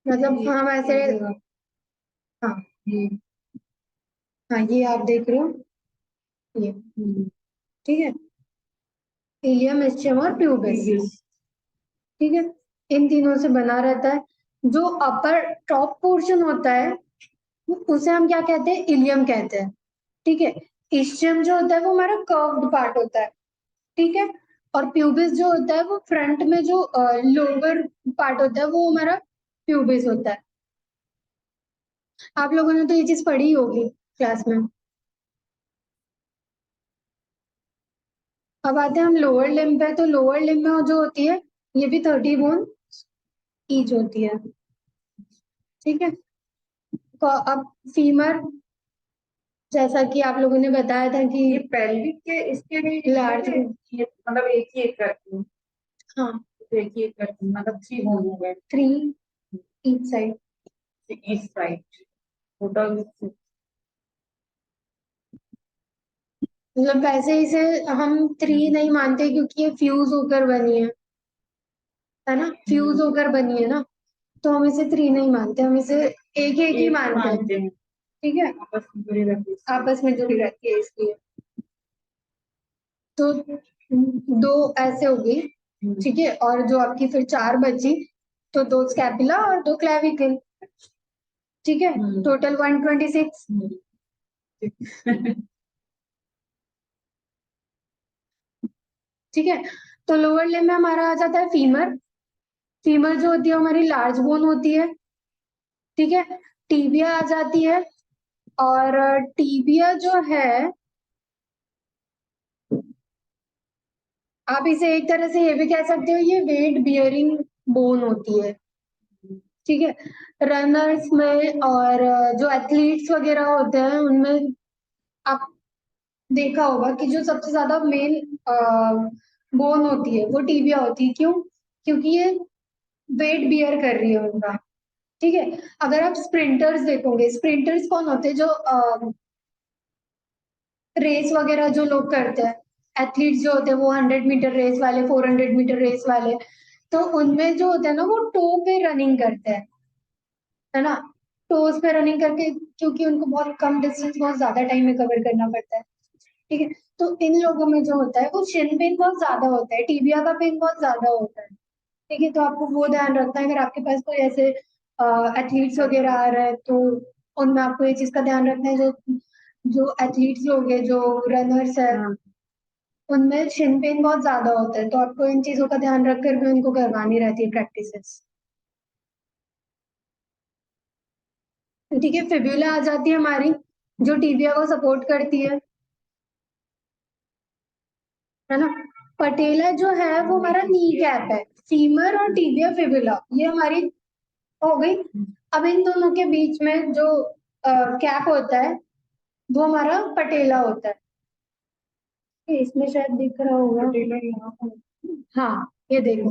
मतलब हम ऐसे, हाँ हाँ, ये आप देख रहे हो, ये, ठीक है, इलियम, इस्चियम और प्यूबिस। ठीक है, इन तीनों से बना रहता है। जो अपर टॉप पोर्शन होता है उसे हम क्या कहते हैं, इलियम कहते हैं। ठीक है, इस्चियम जो होता है वो हमारा कर्व्ड पार्ट होता है। ठीक है, और प्यूबिस जो होता है वो फ्रंट में जो लोअर पार्ट होता है वो हमारा प्यूबिस होता है। आप लोगों ने तो ये चीज पढ़ी होगी क्लास में। अब आते हैं हम लोअर लिम्ब पे, तो लोअर लिम्ब में जो होती है, ये भी 30 बोन ईच होती है। ठीक है, तो अब फीमर, जैसा कि आप लोगों ने बताया था कि ये पेल्विक के इसके भी लार्ज, ये मतलब एक ही एक करती हूँ, हाँ, तो एक ही एक करती हूँ, मतलब 3 बोन हो गए 3 ईच साइड। इस साइड, टोटल। मतलब वैसे इसे हम 3 नहीं मानते क्योंकि ये फ्यूज होकर बनी है ना, फ्यूज होकर बनी है ना, तो हम इसे 3 नहीं मानते, हम इसे एक एक ही मानते हैं। हैं, ठीक है, आपस में जुड़ी रहती है। आपस में जुड़ी रहती है इसलिए। तो 2 ऐसे हो गई। ठीक है, और जो आपकी फिर 4 बची, तो 2 स्कैपुला और 2 क्लेविकल। ठीक है, टोटल 126। ठीक है, तो लोअर लिम्ब में हमारा आ जाता है फीमर। फीमर जो होती है हमारी लार्ज बोन होती है। ठीक है, टीबिया आ जाती है, और टीबिया जो है, आप इसे एक तरह से ये भी कह सकते हो, ये वेट बियरिंग बोन होती है। ठीक है, रनर्स में और जो एथलीट्स वगैरह होते हैं उनमें आप देखा होगा कि जो सबसे ज्यादा मेन बोन होती है वो टीबिया होती है। क्यों, क्योंकि ये वेट बियर कर रही है उनका। ठीक है। अगर आप स्प्रिंटर्स देखोगे, स्प्रिंटर्स कौन होते हैं? जो रेस वगैरह जो लोग करते हैं, एथलीट्स जो होते हैं, वो 100 मीटर रेस वाले, 400 मीटर रेस वाले, तो उनमें जो होता है ना, वो टो पे रनिंग करते हैं, है ना। टोज पे रनिंग करके, क्योंकि उनको बहुत कम डिस्टेंस बहुत ज्यादा टाइम में कवर करना पड़ता है, ठीक है। तो इन लोगों में जो होता है वो शिन पेन बहुत ज्यादा होता है, टिबिया का पेन बहुत ज्यादा होता है, ठीक है। तो आपको वो ध्यान रखना है, अगर आपके पास कोई ऐसे एथलीट्स वगैरह आ रहा है, तो उनमें आपको ये चीज का ध्यान रखना है, जो जो एथलीट्स लोग हैं, जो रनर्स है, हाँ, उनमें शिन पेन बहुत ज्यादा होता है, तो आपको इन चीजों का ध्यान रखकर भी उनको करवानी रहती है प्रैक्टिसेस, ठीक है। फिब्यूला आ जाती है हमारी, जो टिबिया को सपोर्ट करती है ना। पटेला जो है वो हमारा नी कैप है, फीमर और टिबिया फिब्यूला ये हमारी हो गई। अब इन दोनों के बीच में जो कैप होता है वो हमारा पटेला होता है, इसमें शायद दिख रहा होगा। पटेला यहाँ पर। हाँ, ये देखो,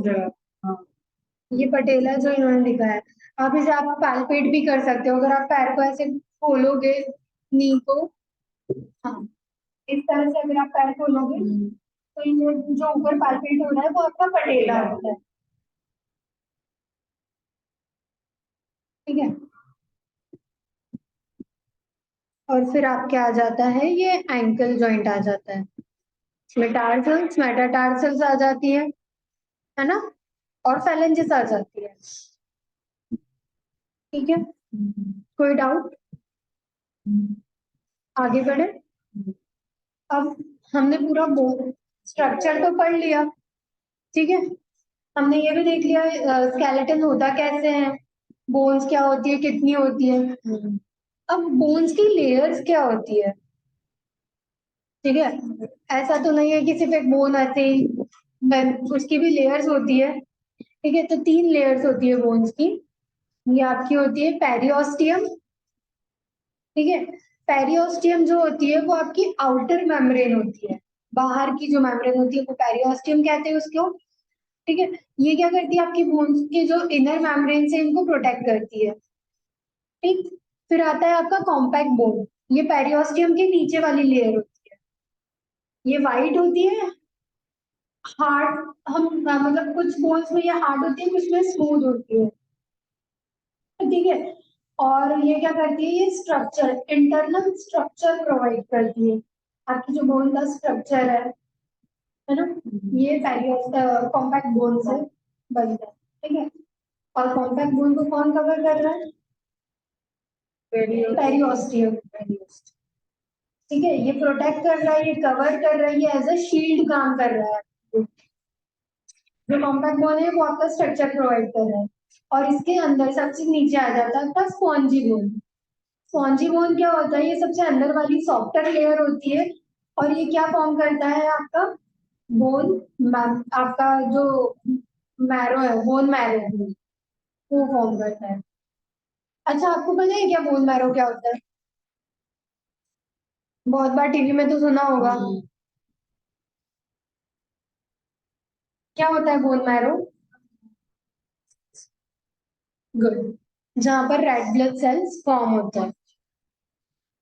हाँ, ये पटेला जो इन्होंने दिखाया है, आप इसे आप पैल्पेट भी कर सकते हो, अगर आप पैर को ऐसे खोलोगे, नी को, हाँ, इस तरह से अगर आप पैर खोलोगे, तो ये जो ऊपर पैल्पेट हो रहा है वो आपका पटेला होता है, ठीक है। और फिर आपके आ जाता है ये एंकल जॉइंट आ जाता है, मेटार्सल्स, मेटाटार्सल्स आ जाती है ना, और फेलेंजेस आ जाती है, ठीक है। कोई डाउट? आगे बढ़े। अब हमने पूरा बोन स्ट्रक्चर तो पढ़ लिया, ठीक है। हमने ये भी देख लिया स्केलेटन होता कैसे है, बोन्स क्या होती है, कितनी होती है। अब बोन्स की लेयर्स क्या होती है, ठीक है। ऐसा तो नहीं है कि सिर्फ एक बोन ऐसे ही, उसकी भी लेयर्स होती है, ठीक है। तो 3 लेयर्स होती है बोन्स की। ये आपकी होती है पेरियोस्टियम, ठीक है। पेरियोस्टियम जो होती है वो आपकी आउटर मेम्ब्रेन होती है, बाहर की जो मेम्ब्रेन होती है वो पेरियोस्टियम कहते हैं उसको, ठीक है। ये क्या करती है, आपकी बोन्स के जो इनर मेम्ब्रेन से इनको प्रोटेक्ट करती है, ठीक। फिर आता है आपका कॉम्पैक्ट बोन, ये पेरियोस्टियम के नीचे वाली लेयर होती है, ये वाइट होती है, हार्ड, हम मतलब कुछ बोन्स में ये हार्ड होती है, कुछ में स्मूथ होती है, ठीक है। और ये क्या करती है, ये स्ट्रक्चर, इंटरनल स्ट्रक्चर प्रोवाइड करती है, आपकी जो बोन का स्ट्रक्चर है ना, ये कॉम्पैक्ट बोन से बनता है, ठीक है। और कॉम्पैक्ट बोन को कौन कवर कर रहा है? पेरियोस्टियम, ठीक है। ये प्रोटेक्ट कर रहा है, ये कवर कर रहा है, ये एज अ शील्ड काम कर रहा है। जो कॉम्पैक्ट बोन है वो आपका स्ट्रक्चर प्रोवाइड कर रहा है, और इसके अंदर सबसे नीचे आ जाता है आपका स्पॉन्जी बोन। स्पॉन्जी बोन क्या होता है, ये सबसे अंदर वाली सॉफ्टर लेयर होती है, और ये क्या फॉर्म करता है आपका बोन, आपका जो मैरो है, बोन मैरो, वो फॉर्म करता है। अच्छा, आपको पता है क्या बोन मैरो क्या होता है? बहुत बार टीवी में तो सुना होगा। क्या होता है बोन मैरो? गुड, जहाँ पर रेड ब्लड सेल्स फॉर्म होते हैं।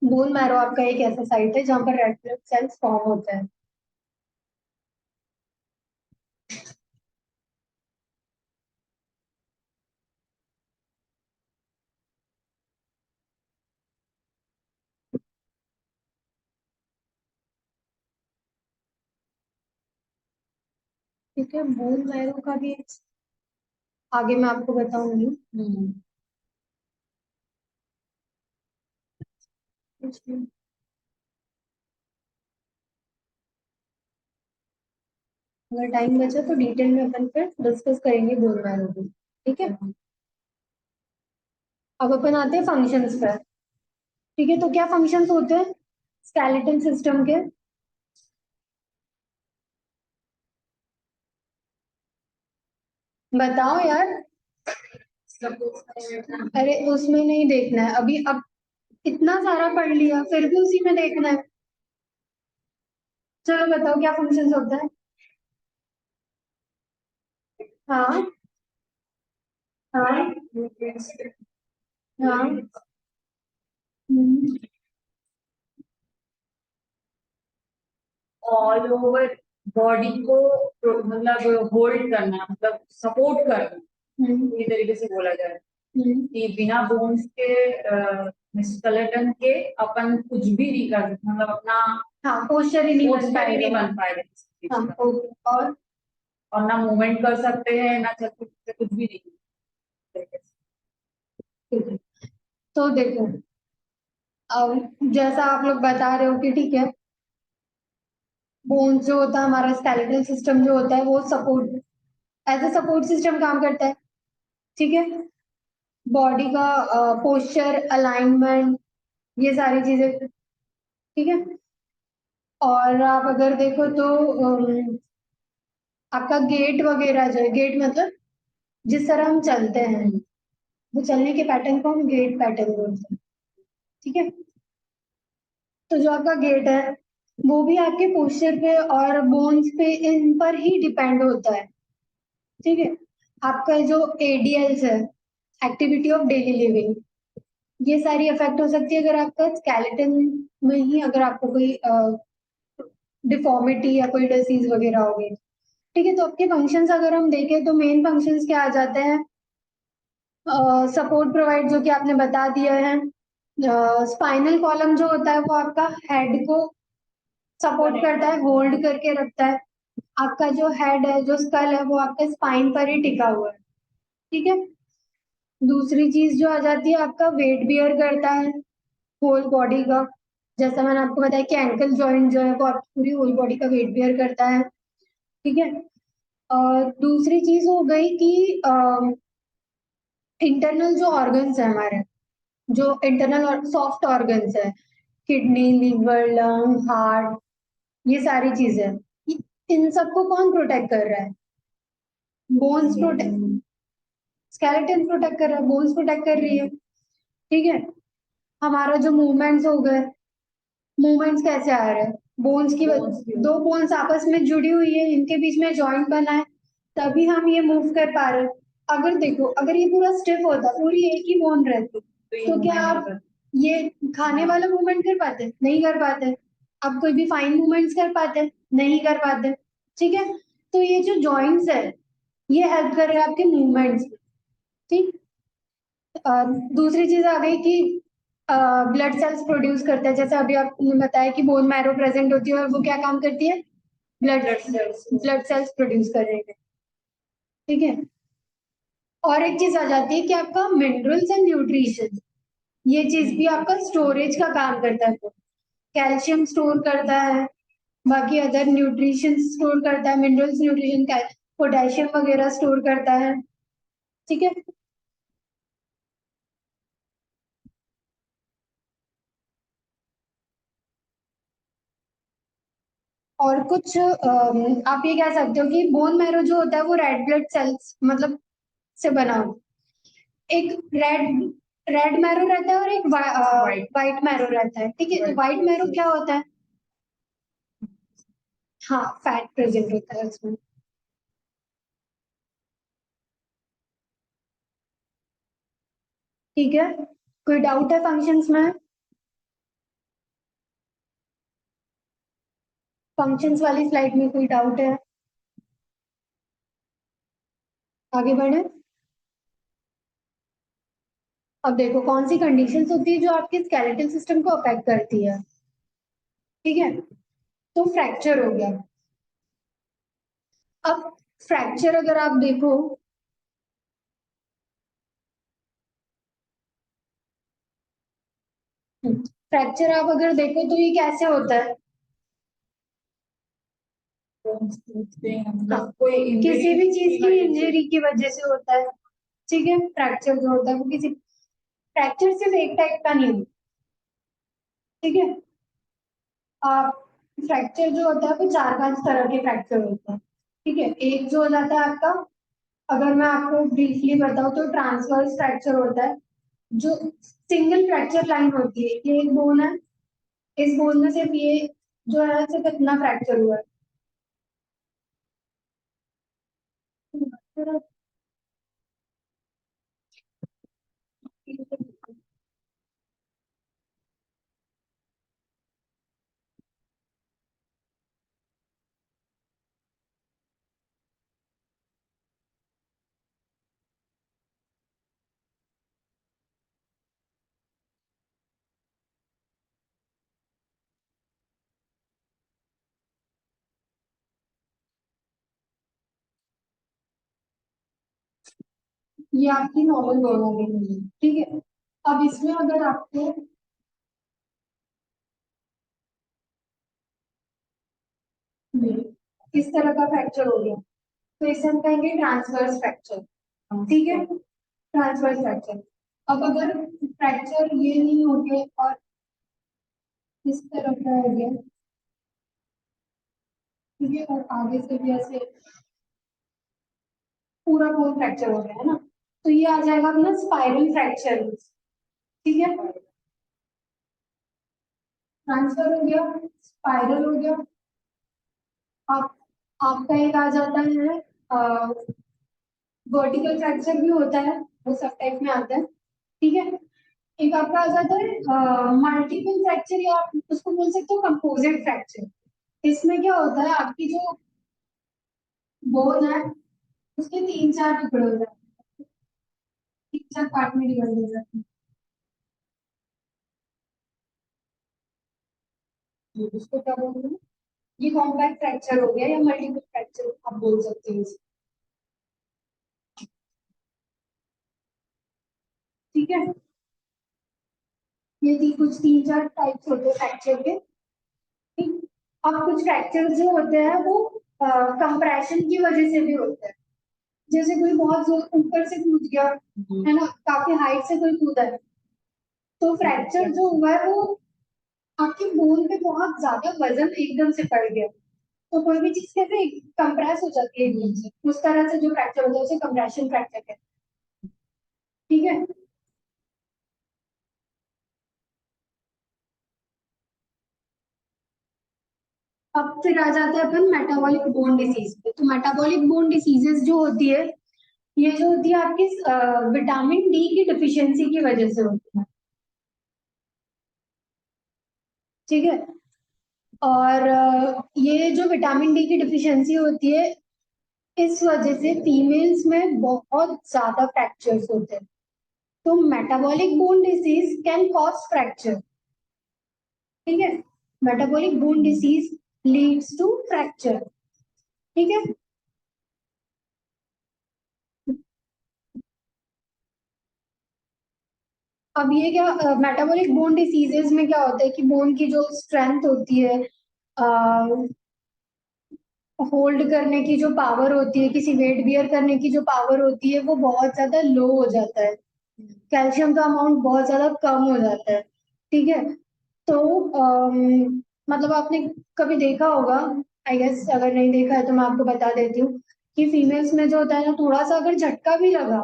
बोन मैरो आपका एक ऐसा साइट है जहाँ पर रेड ब्लड सेल्स फॉर्म होते हैं, ठीक है। बोन मैरो का भी आगे मैं आपको बताऊंगी। अगर टाइम बचा तो डिटेल में अपन फिर डिस्कस करेंगे बोन मैरो को, ठीक है। अब अपन आते हैं फंक्शंस पर, ठीक है। तो क्या फंक्शंस होते हैं स्केलेटन सिस्टम के? बताओ यार। अरे उसमें नहीं देखना है अभी, अब इतना सारा पढ़ लिया फिर भी उसी में देखना है। चलो बताओ क्या फंक्शंस होता है। हाँ, हाँ, हाँ। हम्म, ऑल ओवर बॉडी को मतलब होल्ड करना, मतलब सपोर्ट करना, हम्म, ये तरीके से बोला जाए हम्म। कि बिना बोन्स के स्केलेटन के अपन कुछ भी नहीं कर सकते, मतलब अपना हाँ, पोस्चर ही नहीं बन पोस्चर ही नहीं पाएगा। बन पाएगा किसी चीज हाँ, का। ओके। और ना मूवमेंट कर सकते हैं, ना चल सकते, कुछ भी नहीं तरीके से। ठीक है। तो देखो, अब जैसा आप लोग बता रहे हो कि ठीक है, बोन्स जो होता है, हमारा स्केलेटल सिस्टम जो होता है वो support, as a support system काम करता है। ठीक है। बॉडी का पोस्चर, अलाइनमेंट, ये सारी चीजें। ठीक है। और आप अगर देखो तो आपका गेट वगैरह जो है, गेट मतलब जिस तरह हम चलते हैं, वो चलने के पैटर्न को हम गेट पैटर्न बोलते हैं। ठीक है। तो जो आपका गेट है वो भी आपके पोस्चर पे और बोन्स पे, इन पर ही डिपेंड होता है। ठीक है। आपका जो एडीएल्स है, एक्टिविटी ऑफ डेली लिविंग, ये सारी अफेक्ट हो सकती है अगर आपका स्केलेटन में ही अगर आपको कोई डिफॉर्मिटी या कोई डिसीज वगैरह हो गई। ठीक है। तो आपके फंक्शंस अगर हम देखें तो मेन फंक्शंस क्या आ जाते हैं? सपोर्ट प्रोवाइड, जो कि आपने बता दिया है। स्पाइनल कॉलम जो होता है वो आपका हेड को सपोर्ट करता है, होल्ड करके रखता है। आपका जो हेड है, जो स्कल है, वो आपके स्पाइन पर ही टिका हुआ है। ठीक है। दूसरी चीज जो आ जाती है, आपका वेट बियर करता है होल बॉडी का। जैसा मैंने आपको बताया कि एंकल जॉइंट जो है वो आपकी पूरी होल बॉडी का वेट बियर करता है। ठीक है। और दूसरी चीज हो गई कि इंटरनल जो ऑर्गन्स है हमारे, जो इंटरनल और सॉफ्ट ऑर्गन्स है, किडनी, लीवर, लंग, हार्ट, ये सारी चीजें, इन सबको कौन प्रोटेक्ट कर रहा है? बोन्स प्रोटेक्ट, स्केलेटन प्रोटेक्ट कर रहा है, बोन्स प्रोटेक्ट कर रही है। ठीक है। हमारा जो मूवमेंट्स हो गए, मूवमेंट्स कैसे आ रहे हैं? बोन्स की वजह से, दो बोन्स आपस में जुड़ी हुई है, इनके बीच में जॉइंट बना है, तभी हम ये मूव कर पा रहे हैं। अगर देखो, अगर ये पूरा स्टिफ होता, पूरी एक ही बोन रहती, तो क्या आप ये खाने वाला मूवमेंट कर पाते? नहीं कर पाते। आप कोई भी फाइन मूवमेंट्स कर पाते? नहीं कर पाते। ठीक है। तो ये जो जॉइंट्स है, ये हेल्प कर रहे हैं आपके मूवमेंट्स में। ठीक। दूसरी चीज आ गई कि ब्लड सेल्स प्रोड्यूस करते हैं, जैसे अभी आपने बताया कि बोन मैरो प्रेजेंट होती है और वो क्या काम करती है? ब्लड सेल्स प्रोड्यूस कर रही है। ठीक है। और एक चीज आ जाती है कि आपका मिनरल्स एंड न्यूट्रिशन, ये चीज भी आपका स्टोरेज का काम करता है। कैल्शियम स्टोर करता है, बाकी अदर न्यूट्रिशन स्टोर करता है, मिनरल्स, न्यूट्रिशन, पोटेशियम वगैरह स्टोर करता है। ठीक है। और कुछ आप ये कह सकते हो कि बोन मैरो जो होता है वो रेड ब्लड सेल्स मतलब से बना हो। एक रेड रेड मैरो रहता है और एक वाइट मैरो रहता है। ठीक है। तो वाइट मैरो क्या होता है? हाँ, फैट प्रेजेंट होता है उसमें। ठीक है। कोई डाउट है फंक्शंस में? फंक्शंस वाली स्लाइड में कोई डाउट है? आगे बढ़े। अब देखो कौन सी कंडीशंस होती है जो आपके स्केलेटल सिस्टम को अफेक्ट करती है। ठीक है। तो फ्रैक्चर हो गया। अब फ्रैक्चर अगर आप देखो, फ्रैक्चर आप अगर देखो तो ये कैसे होता है? हाँ, किसी भी चीज की इंजरी की वजह से होता है। ठीक है। फ्रैक्चर जो होता है वो किसी, फ्रैक्चर सिर्फ एक टाइप का नहीं होता। ठीक है। आप, फ्रैक्चर जो होता है वो चार पांच तरह के फ्रैक्चर होते हैं। ठीक है। एक जो हो जाता है आपका, अगर मैं आपको ब्रीफली बताऊं तो ट्रांसवर्स फ्रैक्चर होता है, जो सिंगल फ्रैक्चर लाइन होती है। ये एक बोन है, इस बोन में सिर्फ ये जो है सिर्फ इतना फ्रैक्चर हुआ है। ये आपकी नॉर्मल बोन हो गई, ठीक है। अब इसमें अगर आपको इस तरह का फ्रैक्चर हो गया तो इसे हम कहेंगे ट्रांसवर्स फ्रैक्चर, ठीक है, ट्रांसवर्स फ्रैक्चर। अब अगर फ्रैक्चर ये नहीं हो गए और इस तरह का हो गया, ठीक है, और आगे से भी ऐसे पूरा बोन फ्रैक्चर हो गया है ना, तो ये आ जाएगा अपना स्पाइरल फ्रैक्चर, ठीक है। ट्रांसफर हो गया, स्पाइरल हो गया। आप आपका एक आ जाता है वर्टिकल फ्रैक्चर भी होता है, वो सब टाइप में आता है, ठीक है। एक आपका आ जाता है मल्टीपल फ्रैक्चर, या आप उसको बोल सकते हो कंपोजिट फ्रैक्चर। इसमें क्या होता है, आपकी जो बोन है उसके तीन चार टुकड़े हो जाते हैं, तीन चार पार्ट में डिवाइड हो जाते हैं, उसको क्या बोलते हैं, ये कॉम्पैक्ट फ्रैक्चर हो गया या मल्टीपल फ्रैक्चर आप बोल सकते हो इसे, ठीक है। ये कुछ तीन चार टाइप्स होते हैं फ्रैक्चर के, ठीक। अब कुछ फ्रैक्चर जो होते हैं वो कंप्रेशन की वजह से भी होते हैं, जैसे कोई बहुत जोर ऊपर से कूद गया है ना, काफी हाइट से कोई कूदा है, तो फ्रैक्चर जो हुआ है वो आपके बोन पे बहुत ज्यादा वजन एकदम से पड़ गया, तो कोई भी चीज कैसे कंप्रेस हो जाती है एकदम से, उस तरह से जो फ्रैक्चर होता है उसे कंप्रेशन फ्रैक्चर कहते हैं, ठीक है। अब फिर आ जाता है अपन मेटाबॉलिक बोन डिसीज पे। तो मेटाबॉलिक बोन डिसीजेस जो होती है, ये जो होती है आपकी विटामिन डी की डिफिशियंसी की वजह से होती है, ठीक है। और ये जो विटामिन डी की डिफिशियंसी होती है, इस वजह से फीमेल्स में बहुत ज्यादा फ्रैक्चर्स होते हैं। तो metabolic bone disease can cause fracture, ठीक है, metabolic bone disease leads to fracture, ठीक है। अब ये क्या मेटाबॉलिक बोन डिसीजेस में क्या होता है कि बोन की जो स्ट्रेंथ होती है, होल्ड करने की जो पावर होती है, किसी वेट बियर करने की जो पावर होती है, वो बहुत ज्यादा लो हो जाता है, कैल्शियम का अमाउंट बहुत ज्यादा कम हो जाता है, ठीक है। तो मतलब आपने कभी देखा होगा, आई गेस, अगर नहीं देखा है तो मैं आपको बता देती हूँ कि फीमेल्स में जो होता है ना, थोड़ा सा अगर झटका भी लगा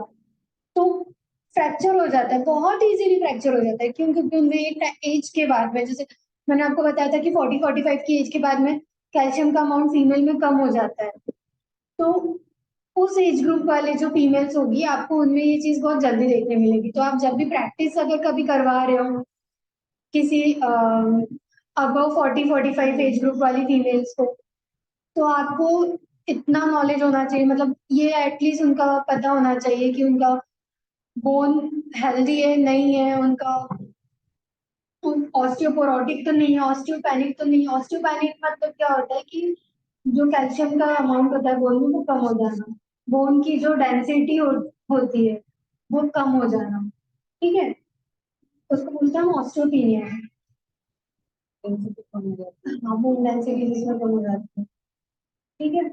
तो फ्रैक्चर हो जाता है, बहुत इजीली फ्रैक्चर हो जाता है, क्यों? क्योंकि उनमें एक एज के बाद में, जैसे मैंने आपको बताया था कि 40-45 की एज के बाद में कैल्शियम का अमाउंट फीमेल में कम हो जाता है, तो उस एज ग्रुप वाले जो फीमेल्स होगी आपको उनमें ये चीज बहुत जल्दी देखने मिलेगी। तो आप जब भी प्रैक्टिस अगर कभी करवा रहे हो किसी अबव 40-45 एज ग्रुप वाली फीमेल्स को, तो आपको इतना नॉलेज होना चाहिए, मतलब ये एटलीस्ट उनका पता होना चाहिए कि उनका बोन हेल्दी है नहीं है, उनका ऑस्टियोपोरोटिक तो नहीं है, ऑस्टियोपेनिक तो नहीं है। ऑस्टियोपेनिक मतलब क्या होता है कि जो कैल्शियम का अमाउंट होता है बोन में वो कम हो जाना, बोन की जो डेंसिटी होती है वो कम हो जाना, ठीक है, उसको बोलते हैं ऑस्टियोपीनिया। हाँ, बोन डेंसिटी जिसमें कम हो जाती है, ठीक है,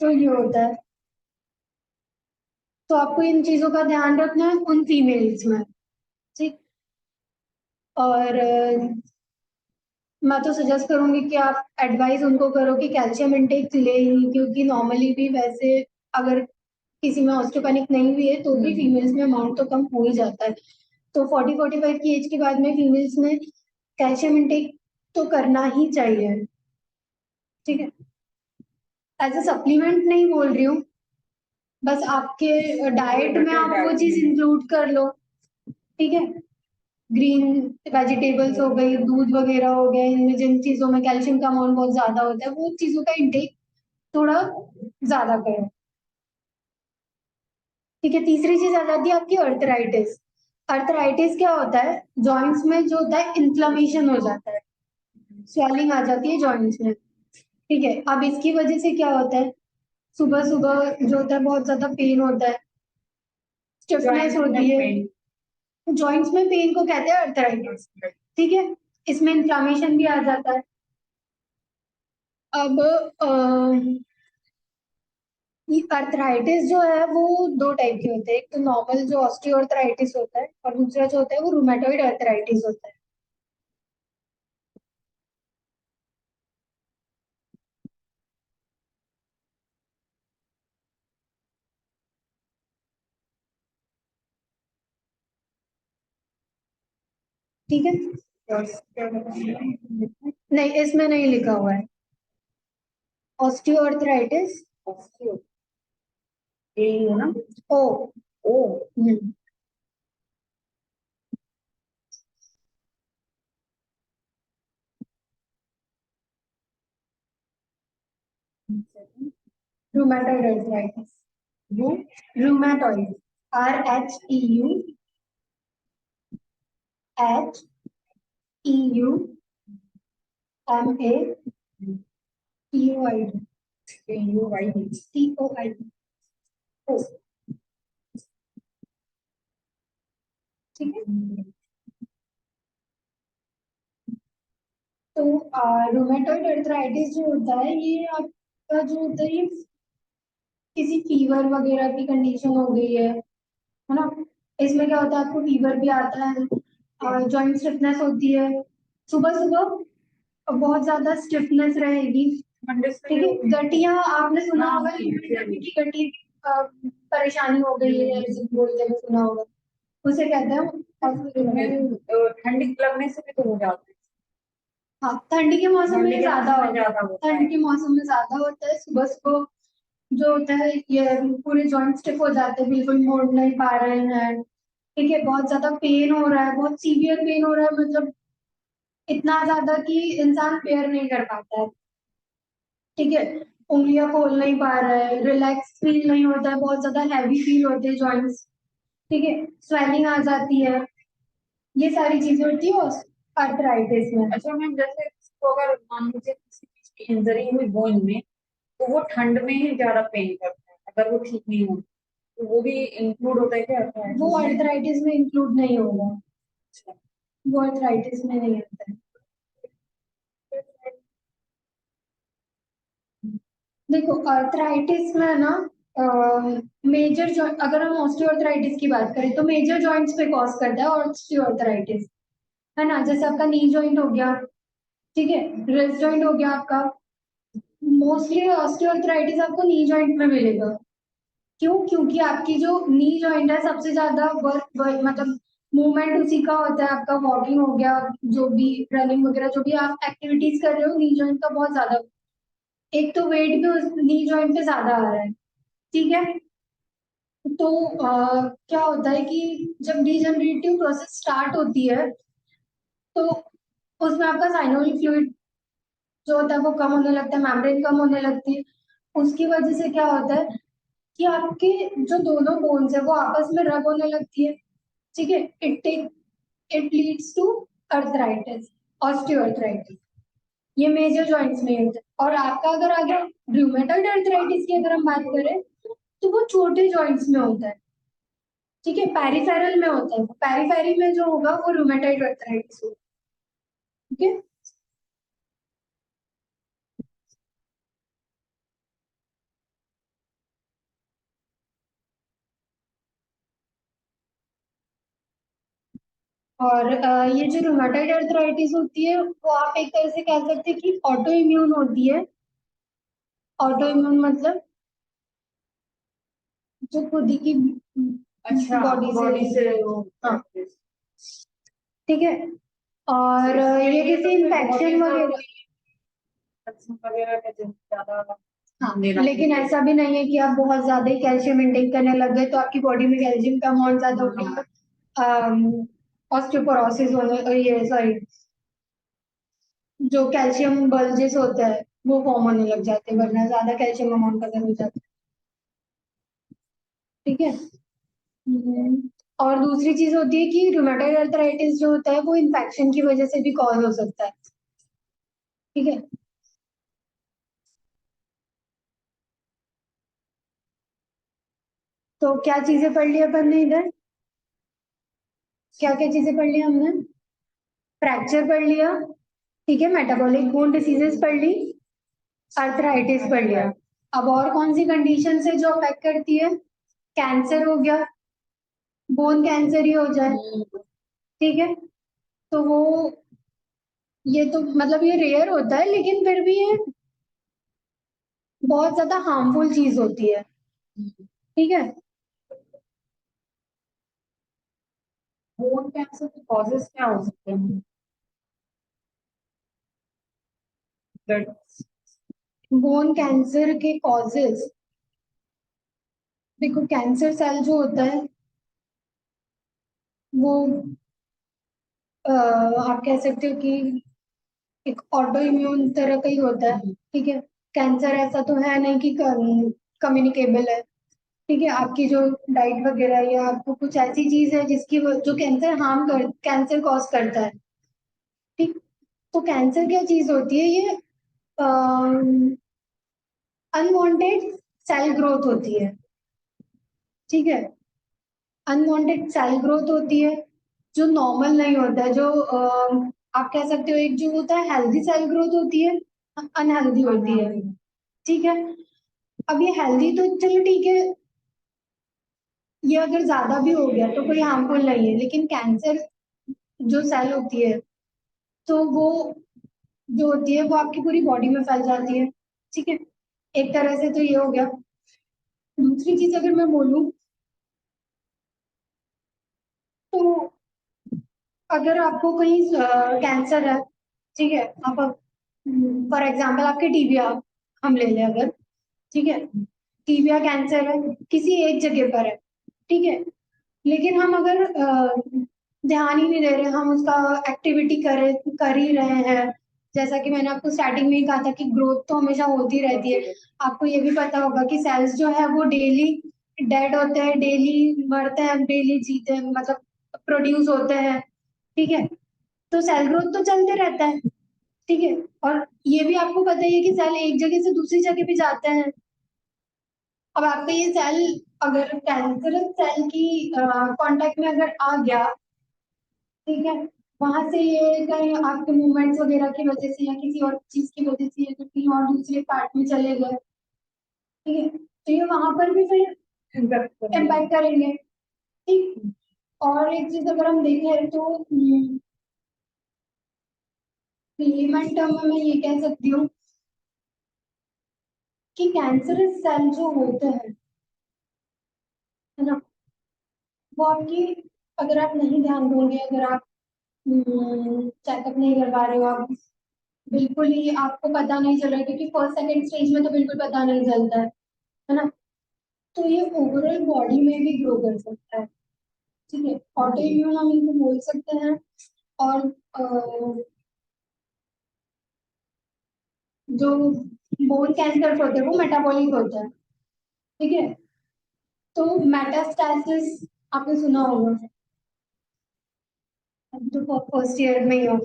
तो ये होता है। तो आपको इन चीजों का ध्यान रखना है उन फीमेल्स में, ठीक। और मैं तो सजेस्ट करूंगी कि आप एडवाइस उनको करो कि कैल्शियम इंटेक ले ही, क्योंकि नॉर्मली भी वैसे अगर किसी में ऑस्टियोपेनिक नहीं भी है तो भी फीमेल्स में अमाउंट तो कम हो ही जाता है। तो 40-45 की एज के बाद में फीमेल्स में कैल्शियम इंटेक तो करना ही चाहिए, ठीक है। एज अ सप्लीमेंट नहीं बोल रही हूँ, बस आपके डाइट में आप वो चीज इंक्लूड कर लो, ठीक है। ग्रीन वेजिटेबल्स हो गई, दूध वगैरह हो गया, इनमें जिन चीजों में कैल्शियम का अमाउंट बहुत ज्यादा होता है वो चीजों का इंटेक थोड़ा ज्यादा करें, ठीक है। तीसरी चीज आ जाती है आपकी अर्थराइटिस। अर्थराइटिस क्या होता है, जॉइंट्स में जो होता है इन्फ्लामेशन हो जाता है, स्वेलिंग आ जाती है जॉइंट्स में, ठीक है। अब इसकी वजह से क्या होता है, सुबह सुबह जो होता है बहुत ज्यादा पेन होता है, स्टिफनेस होती है। जॉइंट्स में पेन को कहते हैं अर्थराइटिस, ठीक है। इसमें इन्फ्लामेशन भी आ जाता है। अब ये अर्थराइटिस जो है वो दो टाइप के होते हैं। एक तो नॉर्मल जो ऑस्टियोआर्थराइटिस होता है, और दूसरा जो होता है वो रूमेटॉइड अर्थराइटिस होता है। ठीक है, नहीं इसमें नहीं लिखा हुआ है ऑस्टियोआर्थराइटिस। यही है ना? O O rheumatoid arthritis. U rheumatoid, RHEUMATOID, U Y TOID। ठीक है, तो रूमेटॉइड अर्थराइटिस जो होता है ये आपका जो होता है ये किसी फीवर वगैरह की कंडीशन हो गई है ना। इसमें क्या होता है, आपको फीवर भी आता है, जॉइंट स्टिफनेस होती है, सुबह सुबह बहुत ज्यादा स्टिफनेस रहेगी। ठीक है, गठिया आपने सुना होगा, की गठिया परेशानी हो गई है, ऐसे बोलते हुए सुना होगा, उसे कहते हैं। ठंडी लगने से भी तो हो जाते हाँ, ठंडी के मौसम ठंडी में के ज्यादा मौसम में होता है। ज्यादा होता है। ठंड के मौसम में ज्यादा होता है, सुबह सुबह जो होता है ये पूरे जॉइंट स्टिफ हो जाते हैं, बिल्कुल मोड़ नहीं पा रहे हैं। ठीक है, बहुत ज्यादा पेन हो रहा है, बहुत सीवियर पेन हो रहा है, मतलब इतना ज्यादा कि इंसान बेयर नहीं कर पाता है। ठीक है, उंगलियां खोल नहीं पा रहा है, रिलैक्स फील नहीं होता है, बहुत ज्यादा हैवी फील होते हैं जॉइंट्स। ठीक है, स्वेलिंग आ जाती है, ये सारी चीजें होती है अर्थराइटिस में। अच्छा मैम, जैसे इसको अगर मान लीजिए किसी चीज की इंजरी हुई बोन में, तो वो ठंड में ही ज्यादा पेन करता है, अगर वो ठीक नहीं हो तो वो भी इंक्लूड होता है क्या वो arthritis में? अर्थराइटिस में इंक्लूड नहीं होगा, वो अर्थराइटिस में नहीं आता है। देखो अर्थराइटिस में ना मेजर जॉइंट, अगर हम ऑस्टियोआर्थराइटिस की बात करें तो मेजर जॉइंट्स पे कॉज करता है ऑस्टियोआर्थराइटिस, है ना। जैसे आपका नी जॉइंट हो गया, ठीक है, रिस्ट जॉइंट हो गया आपका। मोस्टली ऑस्टियोआर्थराइटिस आपको नी जॉइंट में मिलेगा। क्यों? क्योंकि आपकी जो नी जॉइंट है सबसे ज्यादा वर्क मतलब मूवमेंट उसी का होता है। आपका वॉकिंग हो गया, जो भी रनिंग वगैरह जो भी आप एक्टिविटीज कर रहे हो, नी जॉइंट का बहुत ज्यादा, एक तो वेट भी उस नी जॉइंट पे ज्यादा आ रहा है। ठीक है, तो क्या होता है कि जब डिजनरेटिव प्रोसेस स्टार्ट होती है तो उसमें आपका साइनोवियल फ्लूइड जो होता है वो कम होने लगता है, मेम्ब्रेन कम होने लगती है। उसकी वजह से क्या होता है कि आपके जो दोनों बोन्स है वो आपस में रब होने लगती है। ठीक है, it leads to arthritis, osteoarthritis. ये मेजर जॉइंट्स में होता है। और आपका अगर आगे रूमेटॉइड अर्थराइटिस की अगर हम बात करें तो वो छोटे जॉइंट्स में होता है। ठीक है, पेरिफेरल में होता है, पेरिफेरी में जो होगा वो रूमेटॉइड अर्थराइटिस होगा। ठीक है, और ये जो रूमेटॉइड अर्थराइटिस होती है वो आप एक तरह से कह सकते हैं कि ऑटो इम्यून होती है। ऑटो इम्यून मतलब जो खुद ही की अच्छा बॉडी से हाँ, ठीक है। और ये किसी इन्फेक्शन वगैरह, वगैरह का ज्यादा हाँ, लेकिन ऐसा भी नहीं है कि आप बहुत ज्यादा ही कैल्शियम इंटेक करने लग गए तो आपकी बॉडी में कैल्शियम कम और ज्यादा हो गया, ऑस्टियोपोरोसिस होने, ये सॉरी, जो कैल्शियम बल्जेस होता है वो फॉर्म होने लग जाते हैं, वरना ज्यादा कैल्शियम अमाउंट अगर हो जाता है। ठीक है, और दूसरी चीज होती है कि रूमेटॉइड अर्थराइटिस जो होता है वो इन्फेक्शन की वजह से भी कॉज हो सकता है। ठीक है, तो क्या चीजें पढ़ ली अपन ने इधर, क्या क्या चीजें पढ़ ली हमने? फ्रैक्चर पढ़ लिया, ठीक है, मेटाबॉलिक बोन डिसीजेस पढ़ ली, अर्थराइटिस पढ़ लिया। अब और कौन सी कंडीशन है जो अफेक्ट करती है? कैंसर हो गया, बोन कैंसर ही हो जाए, ठीक है। तो वो, ये तो मतलब ये रेयर होता है, लेकिन फिर भी ये बहुत ज्यादा हार्मफुल चीज होती है, ठीक है। बोन कैंसर के कॉजेस क्या हो सकते हैं? ब्लड। बोन कैंसर के कॉजेस, देखो कैंसर सेल जो होता है वो आप कह सकते हो कि एक ऑटो इम्यून तरह का ही होता है, ठीक है। कैंसर ऐसा तो है नहीं कि कम्युनिकेबल है, ठीक है। आपकी जो डाइट वगैरह या आपको कुछ ऐसी चीज है जिसकी जो कैंसर कॉज करता है, ठीक। तो कैंसर क्या चीज होती है? ये अनवांटेड सेल ग्रोथ होती है, ठीक है। अनवांटेड सेल ग्रोथ होती है जो नॉर्मल नहीं होता है, जो आप कह सकते हो एक जो होता है हेल्दी सेल ग्रोथ होती है, अनहेल्दी होती है, ठीक है। अब ये हेल्दी तो चलो ठीक है, ये अगर ज्यादा भी हो गया तो कोई हार्मफुल नहीं है, लेकिन कैंसर जो सेल होती है तो वो जो होती है वो आपकी पूरी बॉडी में फैल जाती है, ठीक है। एक तरह से तो ये हो गया। दूसरी चीज अगर मैं बोलूं तो अगर आपको कहीं कैंसर है, ठीक है, आप फॉर एग्जांपल आपके टीबिया हम ले लें अगर, ठीक है, टीबिया कैंसर है, किसी एक जगह पर है, ठीक है, लेकिन हम अगर ध्यान ही नहीं दे रहे, हम उसका एक्टिविटी कर ही रहे हैं। जैसा कि मैंने आपको स्टार्टिंग में ही कहा था कि ग्रोथ तो हमेशा होती रहती है। आपको ये भी पता होगा कि सेल्स जो है वो डेली डेड होते हैं, डेली मरते हैं, डेली जीते हैं, मतलब प्रोड्यूस होते हैं, ठीक है। तो सेल ग्रोथ तो चलते रहता है, ठीक है। और ये भी आपको पता ही है कि सेल एक जगह से दूसरी जगह भी जाते हैं। अब आपका ये सेल अगर कैंसरस सेल की कांटेक्ट में अगर आ गया, ठीक है, वहां से ये कहीं आपके मूवमेंट्स वगैरह की वजह से या किसी और चीज की वजह से या कहीं और दूसरे पार्ट में चले गए, ठीक है, तो ये वहां पर भी फिर इम्पैक्ट करेंगे, ठीक। और एक चीज अगर हम देखें तो लेमन टर्म में मैं ये कह सकती हूँ कि कैंसरस सेल जो होते हैं, है ना, वो आपकी, अगर आप नहीं ध्यान दोगे, अगर आप चेकअप नहीं करवा रहे हो, आप बिल्कुल ही आपको पता नहीं चल रहा है, क्योंकि फर्स्ट सेकंड स्टेज में तो बिल्कुल पता नहीं चलता है ना। तो ये ओवरऑल बॉडी में भी ग्रो कर सकता है, ठीक है। ऑटो इम्यून हम इनको बोल सकते हैं। और जो बोन कैंसर होते हैं वो मेटाबॉलिक होता है, ठीक है। तो मेटास्टैसिस आपने सुना होगा, तो फर्स्ट ईयर में ही हो,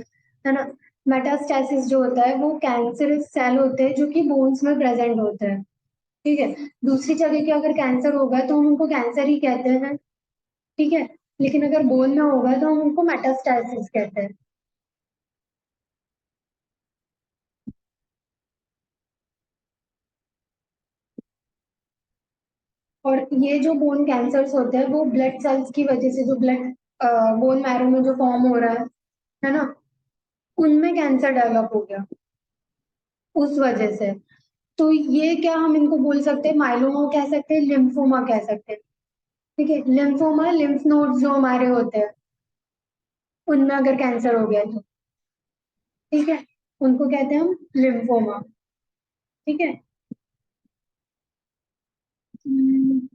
है ना। मेटास्टैसिस जो होता है वो कैंसरस सेल होते हैं जो कि बोन्स में प्रेजेंट होते हैं, ठीक है। दूसरी जगह के अगर कैंसर होगा तो हम उनको कैंसर ही कहते हैं, ठीक है, लेकिन अगर बोन में होगा तो हम उनको मेटास्टैसिस कहते हैं। और ये जो बोन कैंसर्स होते हैं वो ब्लड सेल्स की वजह से, जो ब्लड बोन मैरो में जो फॉर्म हो रहा है ना, उनमें कैंसर डेवलप हो गया उस वजह से। तो ये क्या हम इनको बोल सकते हैं, माइलोमा कह सकते हैं, लिम्फोमा कह सकते हैं, ठीक है। लिम्फोमा लिम्फ नोड्स जो हमारे होते हैं उनमें अगर कैंसर हो गया तो, ठीक है, उनको कहते हैं हम लिम्फोमा, ठीक है। हम्म,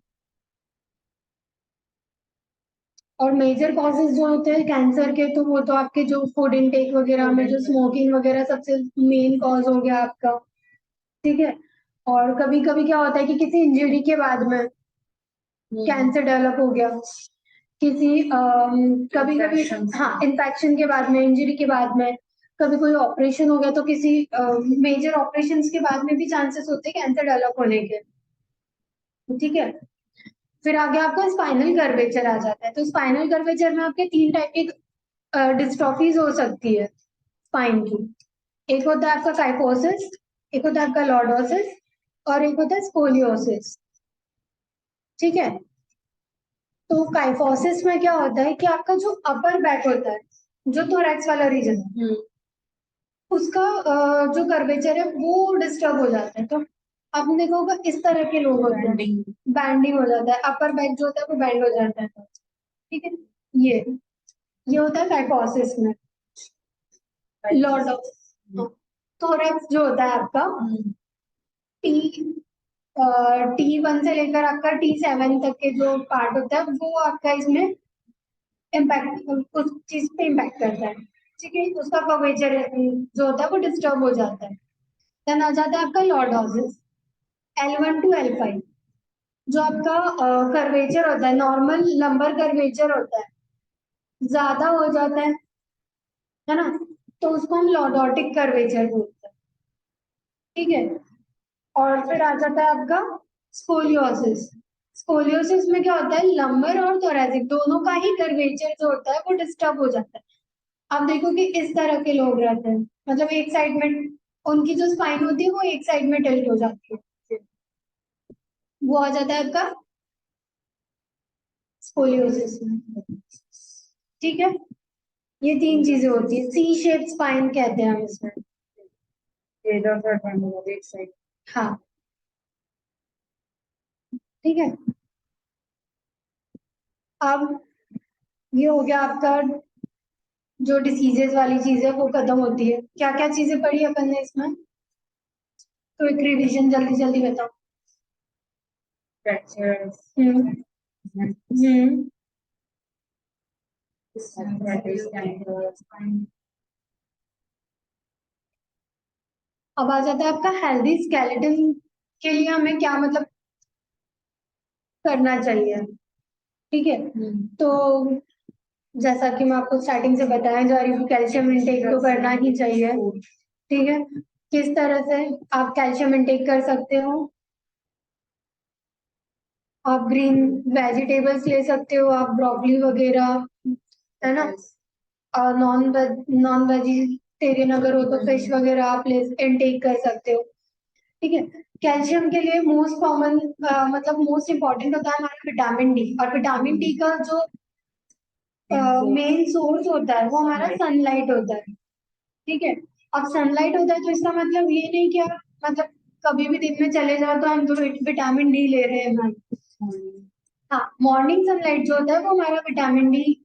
और मेजर कॉजेज जो होते हैं कैंसर के, तो वो तो आपके जो फूड इनटेक वगैरह में जो स्मोकिंग वगैरह सबसे मेन कॉज हो गया आपका, ठीक है। और कभी कभी क्या होता है कि किसी इंजरी के बाद में कैंसर डेवलप हो गया, किसी कभी कभी, हाँ, इन्फेक्शन के बाद में, इंजरी के बाद में, कभी कोई ऑपरेशन हो गया तो किसी मेजर ऑपरेशन के बाद में भी चांसेस होते हैं कैंसर डेवलप होने के, ठीक है। फिर आगे आपका स्पाइनल कर्वेचर आ जाता है। तो स्पाइनल कर्वेचर में आपके 3 टाइप की डिस्ट्रॉफीज हो सकती है स्पाइन की। एक होता है आपका काइफोसिस, एक होता है आपका लॉर्डोसिस, और एक होता है स्कोलियोसिस। ठीक है। तो काइफोसिस में क्या होता है कि आपका जो अपर बैक होता है, जो थोरैक्स वाला रीजन है, उसका जो कर्वेचर है वो डिस्टर्ब हो जाता है। तो आपने देखा होगा इस तरह के लोग होते हैं, बैंडिंग हो जाता है, अपर बैक जो होता है वो बैंड हो जाता है। ठीक है। ये ये होता है काइफोसिस में। लॉर्ड ऑफ थोरैक्स जो होता है आपका टी T1 से लेकर आपका T7 तक के जो पार्ट होता है वो आपका इसमें इम्पैक्ट, उस चीज पे इम्पैक्ट करता है। ठीक है। उसका कर्वेचर जो होता है वो डिस्टर्ब हो जाता है। देन आ जाता है आपका लॉर्डोसिस, L1 to L5। जो आपका कर्वेचर होता है, नॉर्मल नंबर कर्वेचर होता है, ज्यादा हो जाता है ना, तो उसको हम लॉर्डोटिक कर्वेचर बोलते हैं। ठीक है। और फिर आ जाता है आपका स्कोलियोसिस। स्कोलियोसिस में क्या होता है, लंबर और थोरैसिक दोनों का ही कर्वेचर जो होता है वो डिस्टर्ब हो जाता है। आप देखो कि इस तरह के लोग रहते हैं, मतलब एक साइड में उनकी जो स्पाइन होती है वो एक साइड में टिल्ट हो जाती है, वो आ जाता है आपका स्कोलियोसिस में। ठीक है। ये 3 चीजें होती है, सी शेप स्पाइन कहते हैं हम इसमें। इधर से बंद हो गई एक साइड। हाँ। ठीक है। अब ये हो गया आपका जो डिसीजेस वाली चीज है वो खत्म होती है। क्या क्या चीजें पढ़ी अपन ने इसमें, तो एक रिवीजन जल्दी जल्दी बताओ। फ्रैक्चर्स, हम्म हम्म अब आ जाता है आपका हेल्दी स्केलेटन के लिए हमें क्या मतलब करना चाहिए। ठीक है। तो जैसा कि मैं आपको स्टार्टिंग से बताया जा रही हूँ, कैल्शियम इंटेक तो करना ही चाहिए। ठीक है। किस तरह से आप कैल्शियम इंटेक कर सकते हो, आप ग्रीन वेजिटेबल्स ले सकते हो, आप ब्रोकली वगैरह, है ना। और नॉन वेजिटेरियन अगर हो तो फिश वगैरह आप ले इनटेक कर सकते हो। ठीक है। कैल्शियम के लिए मोस्ट कॉमन मतलब मोस्ट इम्पोर्टेंट होता है हमारा विटामिन डी, और विटामिन डी का जो मेन सोर्स होता है वो हमारा सनलाइट होता है। ठीक है। अब सनलाइट होता है तो इसका मतलब ये नहीं कि आप मतलब कभी भी दिन में चले जाओ तो हम तो विटामिन डी ले रहे हैं हम। हाँ, मॉर्निंग सनलाइट जो होता है वो हमारा विटामिन डी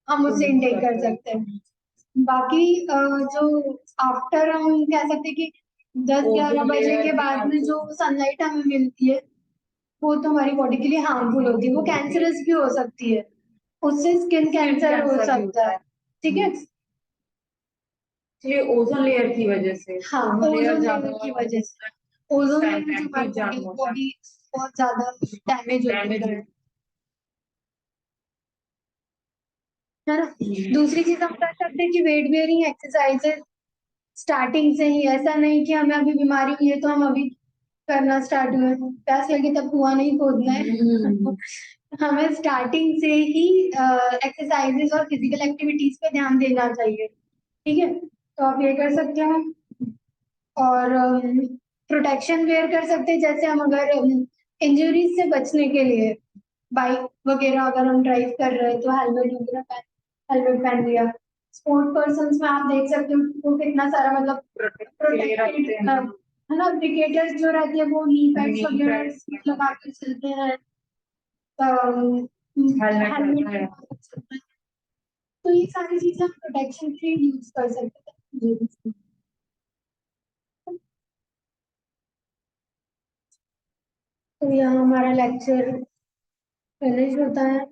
हम उससे इंटेक कर सकते हैं। बाकी जो आफ्टर हम कह सकते हैं कि 10-11 बजे के बाद में जो सनलाइट हमें मिलती है वो तो हमारी बॉडी के लिए हार्मफुल होती है, वो कैंसरस भी हो सकती है, उससे स्किन कैंसर हो सकता है। ठीक है। ये ओजोन लेयर की वजह से, हाँ, ओजोन लेयर की वजह से, ओजोन लेयर में जो हमारी बॉडी बहुत ज्यादा डैमेज होती है ना। दूसरी चीज हम कर सकते हैं कि वेट बेयरिंग एक्सरसाइजेस स्टार्टिंग से ही, ऐसा नहीं कि हमें अभी बीमारी हुई है तो हम अभी करना स्टार्ट हुए, प्यास लगी तब कुआं नहीं खोदना है। हमें स्टार्टिंग से ही एक्सरसाइजेस और फिजिकल एक्टिविटीज पे ध्यान देना चाहिए। ठीक है। तो आप ये कर सकते हो। और प्रोटेक्शन वेयर कर सकते हैं, जैसे हम अगर इंजरीज से बचने के लिए बाइक वगैरह अगर हम ड्राइव कर रहे हैं तो हेलमेट वगैरह हेलमेट पहन लिया। स्पोर्ट पर्सन में आप देख सकते हो वो कितना सारा मतलब प्रोटेक्टेड है ना। क्रिकेटर्स जो रहते हैं वो नी पैड्स वगैरह लगा के चलते हैं, हेलमेट। तो ये सारी चीजें हम प्रोटेक्शन के लिए यूज कर सकते हैं। तो यहाँ हमारा लेक्चर फिनिश होता है।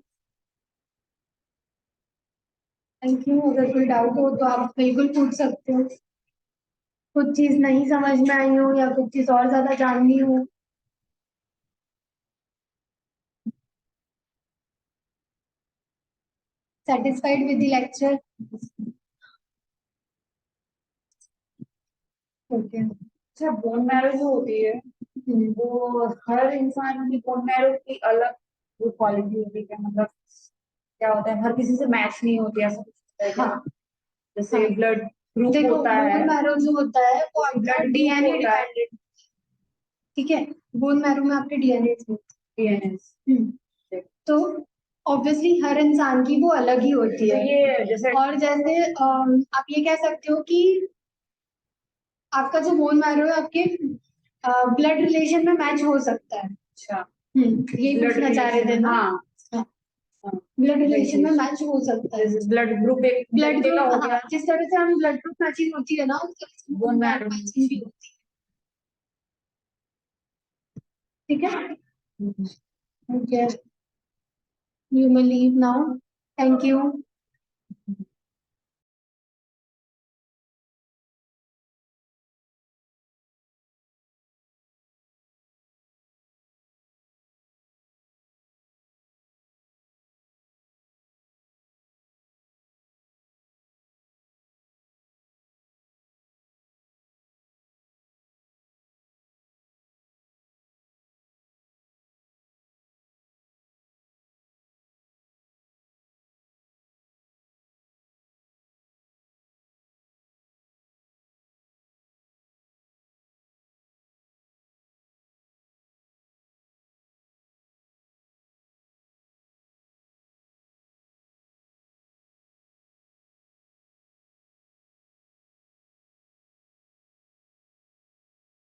Thank you. अगर कोई डाउट हो तो आप बिल्कुल पूछ सकते हो, कुछ चीज नहीं समझ में आई हो या कुछ चीज और ज्यादा जाननी हो। Satisfied with the lecture? Okay. अच्छा, बोन मैरो जो होती है वो हर इंसान की बोन मैरो की अलग गुड क्वालिटी होती है, मतलब क्या होता है, हर किसी से मैच नहीं होती, ऐसा कुछ होता है क्या? हाँ जैसे हाँ। ब्लड ग्रुप देखो होता है, बोन मैरो जो होता है वो आपका ब्लड डीएनए होता है, डिपेंडेंट, ठीक है। बोन मैरो में आपके डीएनए डीएनएस। तो ऑब्वियसली हर इंसान की वो अलग ही होती तो है। ये जैसे और जैसे आप ये कह सकते हो कि आपका जो बोन मैरो है आपके ब्लड रिलेशन में मैच हो सकता है। अच्छा ये ब्लड पूछना चाह रहे थे ना। हाँ ब्लड रिलेशन में मैच हो सकता है। ब्लड ग्रुप एक ब्लड व्यक्ति का ग्रुप, हो गया, हाँ, जिस तरह से हम ब्लड ग्रुप मैचिंग होती है ना उस तरह से Bone bone marrow marrow matching भी होती है, ठीक है। हम्म। Okay, you may leave now, thank you.